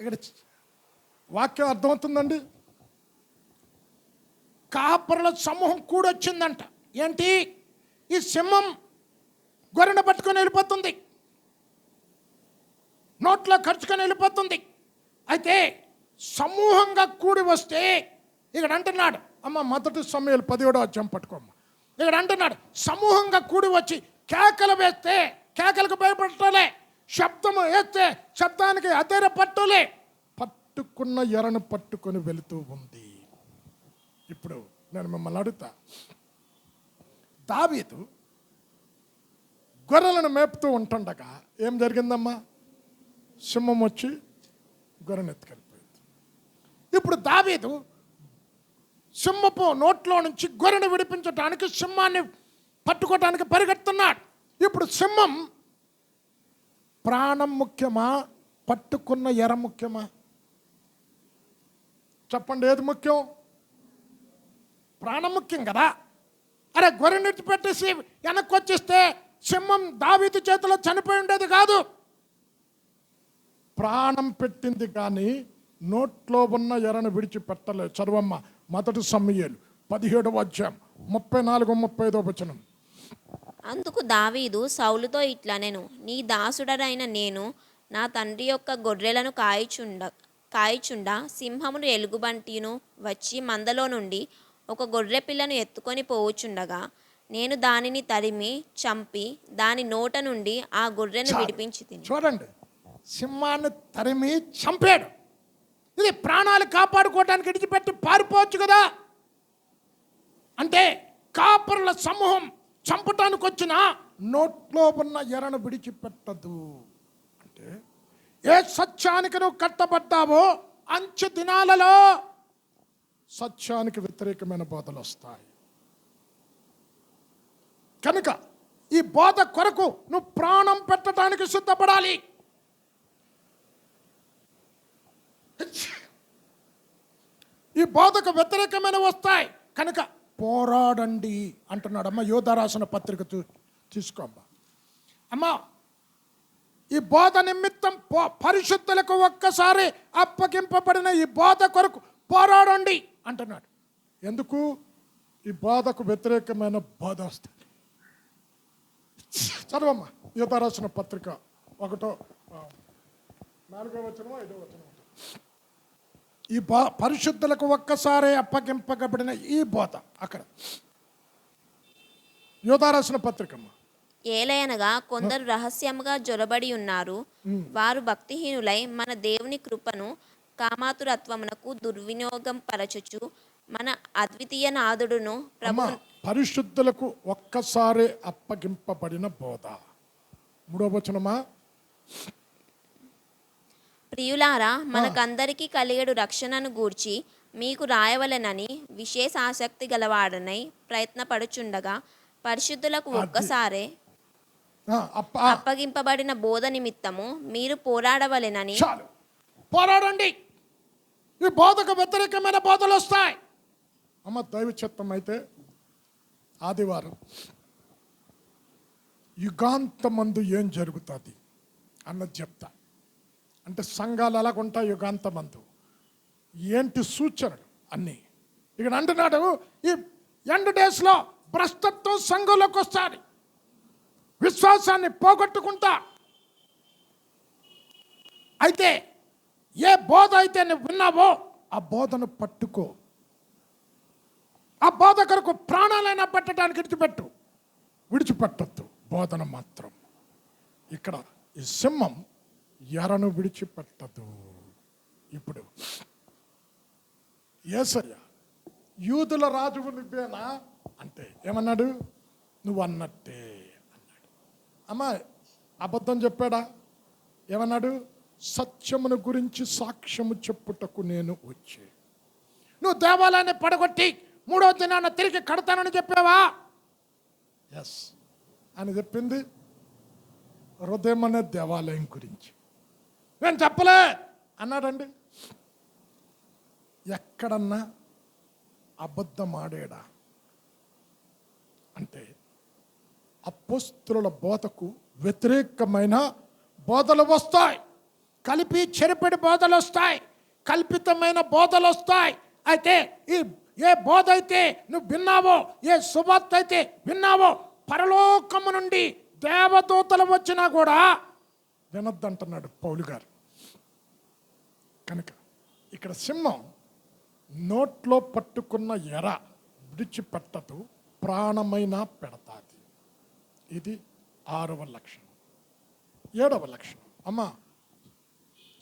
Speaker 1: ఇక్కడ వాక్యం అర్థమవుతుందండి. కాపరుల సమూహం కూడొచ్చిందంట. ఏంటి? ఈ సింహం గొర్రెను పట్టుకొని వెళ్ళిపోతుంది, నోట్లో ఖర్చుకొని వెళ్ళిపోతుంది. అయితే సమూహంగా కూడి వస్తే ఇక్కడ అంటున్నాడు, అమ్మ 1 సమూయేలు 17 పట్టుకోమ్మ. ఇక్కడ అంటున్నాడు, సమూహంగా కూడి వచ్చి కేకలు వేస్తే కేకలకు భయపడటలే, శబ్దము వేస్తే శబ్దానికి అధైర్యపట్టలే, పట్టుకున్న ఎరను పట్టుకొని వెళుతూ ఉంది. ఇప్పుడు నేను మిమ్మల్ని అడుగుతా, దావీదు గొర్రెలను మేపుతూ ఉంటుండగా ఏం జరిగిందమ్మా? సింహం వచ్చి గొర్రెను ఎత్తుకెళ్ళిపోయింది. ఇప్పుడు దావీదు సింహపు నోట్లో నుంచి గొర్రెను విడిపించడానికి, సింహాన్ని పట్టుకోవడానికి పరిగెడుతున్నాడు. ఇప్పుడు సింహం ప్రాణం ముఖ్యమా, పట్టుకున్న ఎర ముఖ్యమా? చెప్పండి, ఏది ముఖ్యం? ప్రాణం ముఖ్యం కదా. అరే, గొర్రెనిచ్చి పెట్టేసి వెనక్కి వచ్చేస్తే సింహం దావీదు చేతిలో చనిపోయి ఉండేది కాదు. ప్రాణం పెట్టింది కానీ నోట్లో ఉన్న ఎరను విడిచిపెట్టలేదు. చదువమ్మ 1 సమూయేలు 17:34-35.
Speaker 2: అందుకు దావీదు సౌలుతో ఇట్లనెను, నీ దాసుడనైన నేను నా తండ్రి యొక్క గొర్రెలను కాయిచుండా సింహమును ఎలుగుబంటిను వచ్చి మందలో నుండి ఒక గొర్రె పిల్లను ఎత్తుకొని పోవుచుండగా నేను దానిని తరిమి చంపి దాని నోట నుండి ఆ గొర్రెను విడిపించి తిని.
Speaker 1: చూడండి, సింహాన్ని తరిమి చంపాడు. ఇది ప్రాణాలు కాపాడుకోవడానికి విడిచిపెట్టి పారిపోవచ్చు కదా. అంటే కాపరుల సమూహం చంపటానికి వచ్చిన నోట్లో ఉన్న ఎరను విడిచిపెట్టదు. అంటే ఏ సత్యానికి నువ్వు కట్టబడ్డావో అంచె దినాలలో సత్యానికి వ్యతిరేకమైన బోధలు వస్తాయి. కనుక ఈ బోధ కొరకు నువ్వు ప్రాణం పెట్టడానికి సిద్ధపడాలి. ఈ బోధకు వ్యతిరేకమైన వస్తాయి కనుక పోరాడండి అంటున్నాడు. అమ్మ, యోధా రాసిన పత్రిక తీసుకోమ్మా. అమ్మ, ఈ బోధ నిమిత్తం పరిశుద్ధులకు ఒక్కసారి అప్పగింపబడిన ఈ బోధ కొరకు పోరాడండి అంటున్నాడు. ఎందుకు? ఈ బోధకు వ్యతిరేకమైన బోధ వస్తుంది. చదవమ్మా, యోధా రాసిన పత్రిక 1:4-5. ఈ పరిశుద్ధులకు ఒక్కసారి అప్పగింపబడిన ఈ బోధ అక్కడ యోధా రాసిన పత్రికమ్మ.
Speaker 2: ఏలయనగా కొందరు రహస్యముగా జొరబడి ఉన్నారు, వారు భక్తిహీనులై మన దేవుని కృపను కామాతురత్వమునకు దుర్వినియోగం పరచుచు మన అద్వితీయ నాదుడును ప్రభు.
Speaker 1: పరిశుద్ధులకు ఒక్కసారి అప్పగింపబడిన బోధ. 3వ.
Speaker 2: ప్రియులారా, మనకందరికీ కలిగేడు రక్షణను గూర్చి మీకు రాయవలెనని విశేష ఆసక్తి గలవాడనై ప్రయత్నపడుచుండగా పరిశుద్ధులకు ఒక్కసారే అప్పగింపబడిన బోధ నిమిత్తము మీరు పోరాడవలెనని.
Speaker 1: చాలు, పోరాడండి. ఈ బోధకు వ్యతిరేకమైన బోధలు వస్తాయి. అమ్మ, దైవ చిత్తం అయితే ఆదివారం యుగాంతమందు ఏం జరుగుతుంది అన్నది చెప్తా. అంటే సంఘాలు ఎలాగుంటాయి యుగాంతమందు, ఏంటి సూచనలు అన్నీ ఇక్కడ అంటున్నాడు. ఈ ఎండ్ డేస్లో భ్రష్టత్వం సంఘంలోకి వస్తుంది, విశ్వాసాన్ని పోగొట్టుకుంటా. అయితే ఏ బోధ అయితే నువ్వు విన్నావో ఆ బోధను పట్టుకో. ఆ బోధ కొరకు ప్రాణాలైనా పెట్టడానికి విడిచిపెట్టద్దు బోధన మాత్రం. ఇక్కడ ఈ సింహం ఎరను విడిచిపెట్టదు. ఇప్పుడు యేసయ్య యూదుల రాజువు నువ్వేనా అంటే ఏమన్నాడు? నువ్వు అన్నట్టే అన్నాడు. అమ్మ, అబద్ధం చెప్పాడా? ఏమన్నాడు? సత్యమును గురించి సాక్ష్యము చెప్పుటకు నేను వచ్చే. నువ్వు దేవాలయాన్ని పడగొట్టి 3వ దినాన తిరిగి కడతానని చెప్పావా? ఎస్ అని చెప్పింది హృదయం అనే దేవాలయం గురించి. నేను చెప్పలే అన్నాడండి. ఎక్కడన్నా అబద్ధం ఆడాడా అంటే అపోస్తుల బోధకు వ్యతిరేకమైన బోధలు వస్తాయి, కలిపి చెరిపెడి బోధలు వస్తాయి, కల్పితమైన బోధలు వస్తాయి. అయితే ఏ బోధ అయితే నువ్వు విన్నావో, ఏ సువార్త అయితే విన్నావో, పరలోకము నుండి దేవదూతలు వచ్చినా కూడా వినొద్దంటున్నాడు పౌలు గారు. కనుక ఇక్కడ సింహం నోట్లో పట్టుకున్న ఎర విడిచిపెట్టదు, ప్రాణమైన పెడతాది. ఇది 6వ లక్షణం. 7వ లక్షణం అమ్మ,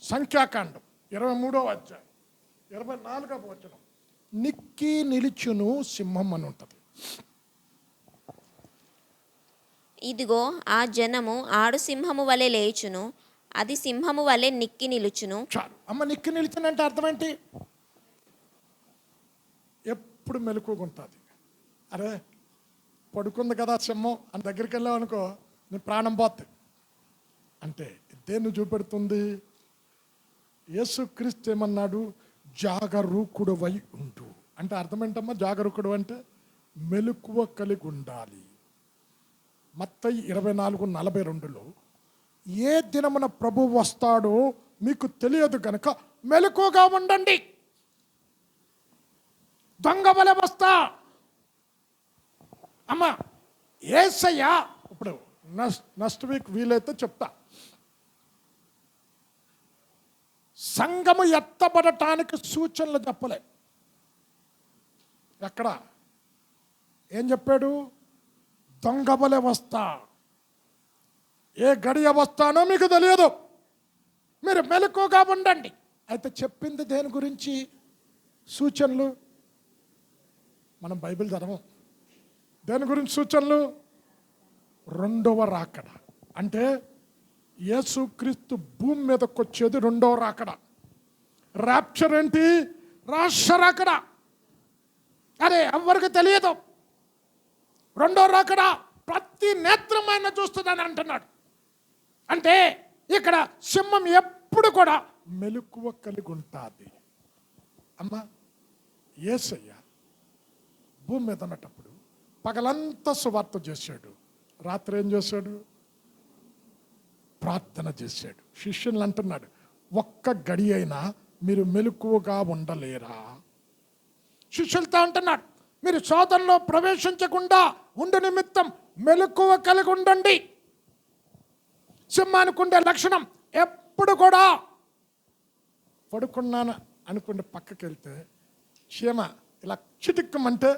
Speaker 1: సంఖ్యాకాండం 23వ అధ్యాయం 24వ వచనం. నిక్కి నిలుచును సింహం అని ఉంటుంది.
Speaker 2: ఇదిగో ఆ జనము ఆడు సింహము వలె లేచును, అది సింహము వలె నిక్కి నిలుచును.
Speaker 1: చాలు అమ్మ, నిక్కి నిలుచునంటే అర్థం ఏంటి? ఎప్పుడు మెలకుగుంటుంది. అరే పడుకుంది కదా సింహం అని దగ్గరికి వెళ్ళావు అనుకో, నీ ప్రాణం పోతుంది. అంటే దేన్ని చూపెడుతుంది? యేసుక్రీస్తు ఏమన్నాడు? జాగరూకుడువై ఉండు అంటే అర్థం ఏంటమ్మా? జాగరూకుడు అంటే మెలకువ కలిగి ఉండాలి. మత్తయి 24:42లో ఏ దినమున ప్రభువు వస్తాడో మీకు తెలియదు కనుక మెలకువగా ఉండండి, దొంగ వలె వస్తా. అమ్మ యేసయ్య ఇప్పుడు నెక్స్ట్ వీక్ వీలైతే చెప్తా, సంఘము ఎత్తబడటానికి సూచనలు చెప్పలే. ఎక్కడ ఏం చెప్పాడు? దొంగ వలె వస్తా. ఏ గడియ వస్తానో మీకు తెలియదు, మీరు మెలకువగా ఉండండి. అయితే చెప్పింది దేని గురించి? సూచనలు. మనం బైబిల్ చదవం. దేని గురించి సూచనలు? 2వ రాకడ. అంటే యేసుక్రీస్తు భూమి మీదకి వచ్చేది 2వ రాకడ. ర్యాప్చర్ ఏంటి? రహస్య రాకడ. అరే ఎవరికి తెలియదు. 2వ రాకడ ప్రతి నేత్రమైన చూస్తుందని అంటున్నాడు. అంటే ఇక్కడ సింహం ఎప్పుడు కూడా మెలకువ కలిగి ఉంటుంది. అమ్మ యేసయ్య భూమి మీద ఉన్నప్పుడు పగలంతా సువార్త చేశాడు, రాత్రి ఏం చేశాడు? ప్రార్థన చేశాడు. శిష్యులు అంటున్నాడు, ఒక్క గడి అయినా మీరు మెలకువగా ఉండలేరా? శిష్యులతో అంటున్నాడు, మీరు శోధనలో ప్రవేశించకుండా ఉండు నిమిత్తం మెలకువ కలిగి ఉండండి. సింహానికి ఉండే లక్షణం ఎప్పుడు కూడా పడుకున్నాను అనుకుంటే పక్కకి వెళ్తే క్షేమ ఇలా చిటిక్కమంటే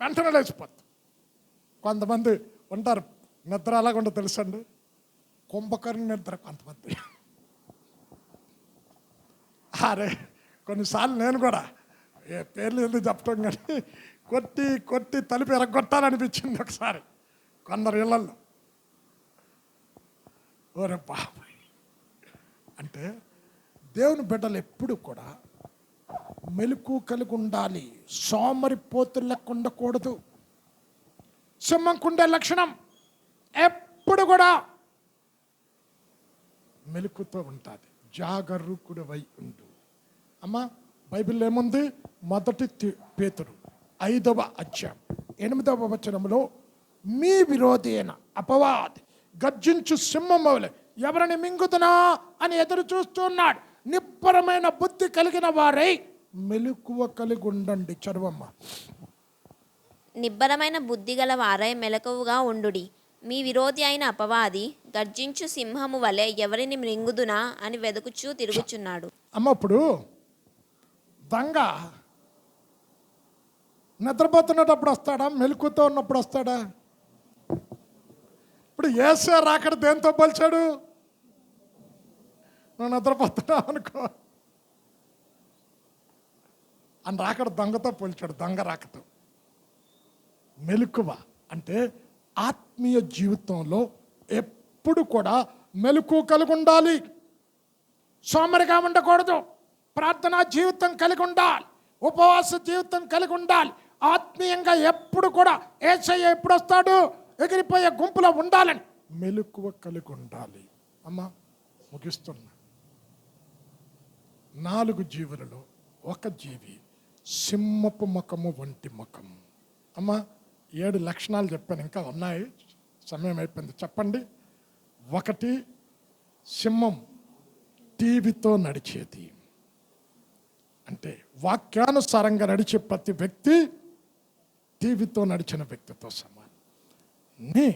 Speaker 1: వెంటనే లేచిపోతుంది. కొంతమంది ఉంటారు నిద్ర అలాగ ఉండదు తెలుసండి, కుంభకర్ణ నిద్ర కొంతమంది. అరే కొన్నిసార్లు నేను కూడా ఏ పేర్లు ఎందుకు చెప్పటం కానీ కొట్టి కొట్టి తలుపు ఎరగొట్టాలనిపించింది ఒకసారి కొందరు ఇళ్ళల్లో. ఓరే బాబాయ్, అంటే దేవుని బిడ్డలు ఎప్పుడు కూడా మెలకు కలిగి ఉండాలి, సోమరిపోతులు లెక్క ఉండకూడదు. సింహంకుండే లక్షణం ఎప్పుడు కూడా మెలకుతో ఉంటుంది, జాగరూకుడివై ఉండు. అమ్మ బైబిల్లో ఏముంది? మొదటి పేతురు 5వ అధ్యాయం 8వ వచనంలో మీ విరోధి అయిన అపవాది గర్జించు సింహం వలె ఎవరిని మింగుతున్నా అని ఎదురు చూస్తున్నాడు. నిబ్బరమైన బుద్ధి కలిగిన వారై మెలకువ కలిగి ఉండండి. చదువమ్మ.
Speaker 2: నిబ్బరమైన బుద్ధి గల వారై మెలకువగా ఉండుడి. మీ విరోధి అయిన అపవాది గర్జించు సింహము వలె ఎవరిని మృంగుదునా అని వెదుకుచూ తిరుగుచున్నాడు.
Speaker 1: అమ్మ ఇప్పుడు దొంగ నిద్రపోతున్నప్పుడు వస్తాడా, మెలకుతో ఉన్నప్పుడు వస్తాడా? ఇప్పుడు యేసు రాకడ దేంతో పోల్చాడు? నువ్వు నిద్రపోతున్నావు అనుకో అని రాకడ దొంగతో పోల్చాడు, దొంగ రాకతో. మెలకువ అంటే ఆత్మీయ జీవితంలో ఎప్పుడు కూడా మెలకు కలిగి ఉండాలి, సోమరిగా ఉండకూడదు, ప్రార్థనా జీవితం కలిగి ఉండాలి, ఉపవాస జీవితం కలిగి ఉండాలి, ఆత్మీయంగా ఎప్పుడు కూడా యేసయ్య ఎప్పుడు వస్తాడు ఎగిరిపోయే గుంపులో ఉండాలని మెలకువ కలిగి ఉండాలి. అమ్మా ముగిస్తున్నా. 4 జీవులలో ఒక జీవి సింహపు ముఖము వంటి ముఖం. అమ్మా 7 లక్షణాలు చెప్పాను, ఇంకా ఉన్నాయి, సమయం అయిపోయింది. చెప్పండి. 1, సింహం టీవీతో నడిచేది. అంటే వాక్యానుసారంగా నడిచే ప్రతి వ్యక్తి టీవీతో నడిచిన వ్యక్తితో సమానం. నీ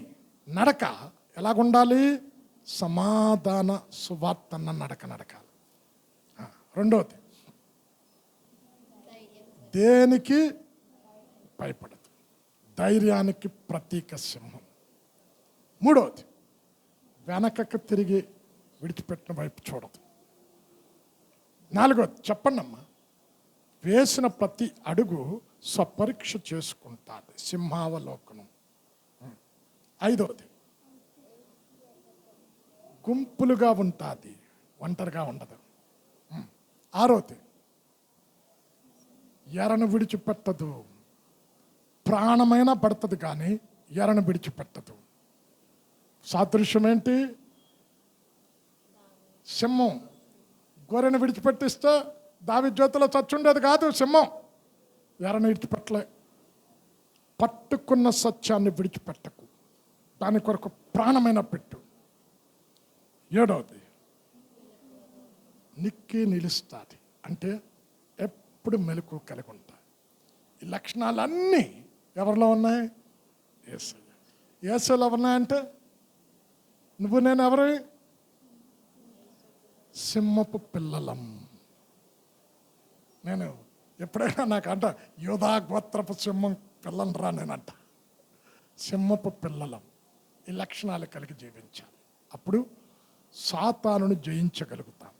Speaker 1: నడక ఎలాగుండాలి? సమాధాన సువార్తన్న నడక నడకాలి. 2వది, దేనికి భయపడదు, ధైర్యానికి ప్రతీక సింహం. 3వది, వెనకకు తిరిగి విడిచిపెట్టిన వైపు చూడదు. 4వది, చెప్పండి అమ్మా, వేసిన ప్రతి అడుగు స్వపరీక్ష చేసుకుంటుంది, సింహావలోకనం. 5వది, గుంపులుగా ఉంటుంది, ఒంటరిగా ఉండదు. 6వది, ఎరను విడిచిపెట్టదు, ప్రాణమైనా పడుతుంది కానీ ఎరను విడిచిపెట్టదు. సాదృశ్యం ఏంటి? సింహం గొర్రెను విడిచిపెట్టిస్తే దావీదు జ్యోతిలో చచ్చుండేది కాదు. సింహం ఎరను విడిచిపెట్టలే. పట్టుకున్న సత్యాన్ని విడిచిపెట్టకు, దాని కొరకు ప్రాణమైన పెట్టు. 7వది, నిక్కి నిలుస్తుంది, అంటే ఎప్పుడు మెలకు కలిగి ఉంటాయి. ఈ లక్షణాలన్నీ ఎవరిలో ఉన్నాయి? యేసయ్య. యేసయ్యలో ఉన్నాయంటే నువ్వు నేను ఎవరు? సింహపు పిల్లలం. నేను ఎప్పుడైనా నాకు అంట యోధా గోత్రపు సింహం పిల్లని రా నేనంట. సింహపు పిల్లలం. ఈ లక్షణాలు కలిగి జీవించాలి, అప్పుడు సాతానును జయించగలుగుతాం.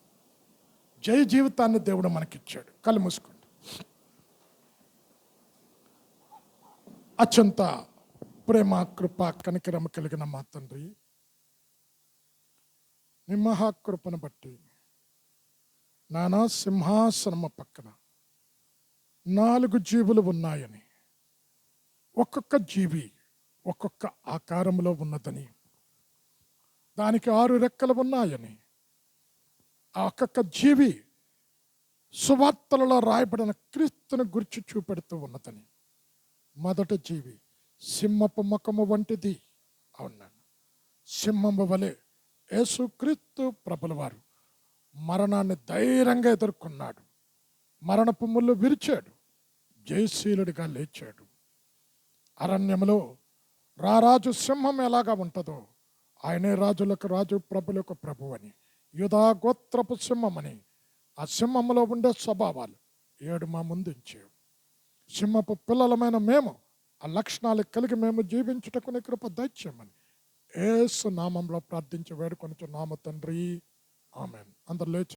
Speaker 1: జయ జీవితాన్ని దేవుడు మనకిచ్చాడు. కళ్ళు మూసుకోండి. అత్యంత ప్రేమ, కృప, కనికరమ కలిగిన మా తండ్రి, నీ మహాకృపను బట్టి నానా సింహాసనము పక్కన 4 జీవులు ఉన్నాయని, ఒక్కొక్క జీవి ఒక్కొక్క ఆకారంలో ఉన్నదని, దానికి 6 రెక్కలు ఉన్నాయని, ఆ ఒక్కొక్క జీవి సువార్తలలో రాయబడిన క్రీస్తుని గురించి చూపెడుతూ ఉన్నదని, మొదటి జీవి సింహపు ముఖము వంటిది. అవునాను, సింహము వలె యేసుక్రీస్తు ప్రభుల వారు మరణాన్ని ధైర్యంగా ఎదుర్కొన్నాడు, మరణపు ముళ్ళు విరిచాడు, జయశీలుడిగా లేచాడు. అరణ్యములో రారాజు సింహం ఎలాగా ఉంటుందో ఆయనే రాజులకు రాజు, ప్రభులకు ప్రభు అని, యూదా గోత్రపు సింహం అని, ఆ సింహంలో ఉండే స్వభావాలు 7 మా ముందు ఉంచావు. సింహపు పిల్లలమైన మేము ఆ లక్షణాలు కలిగి మేము జీవించుటకు నీ కృప దయచేయమని యేసు నామంలో ప్రార్థించి వేడుకొనుచున్నాము తండ్రి. ఆమేన్. అందరు లేచి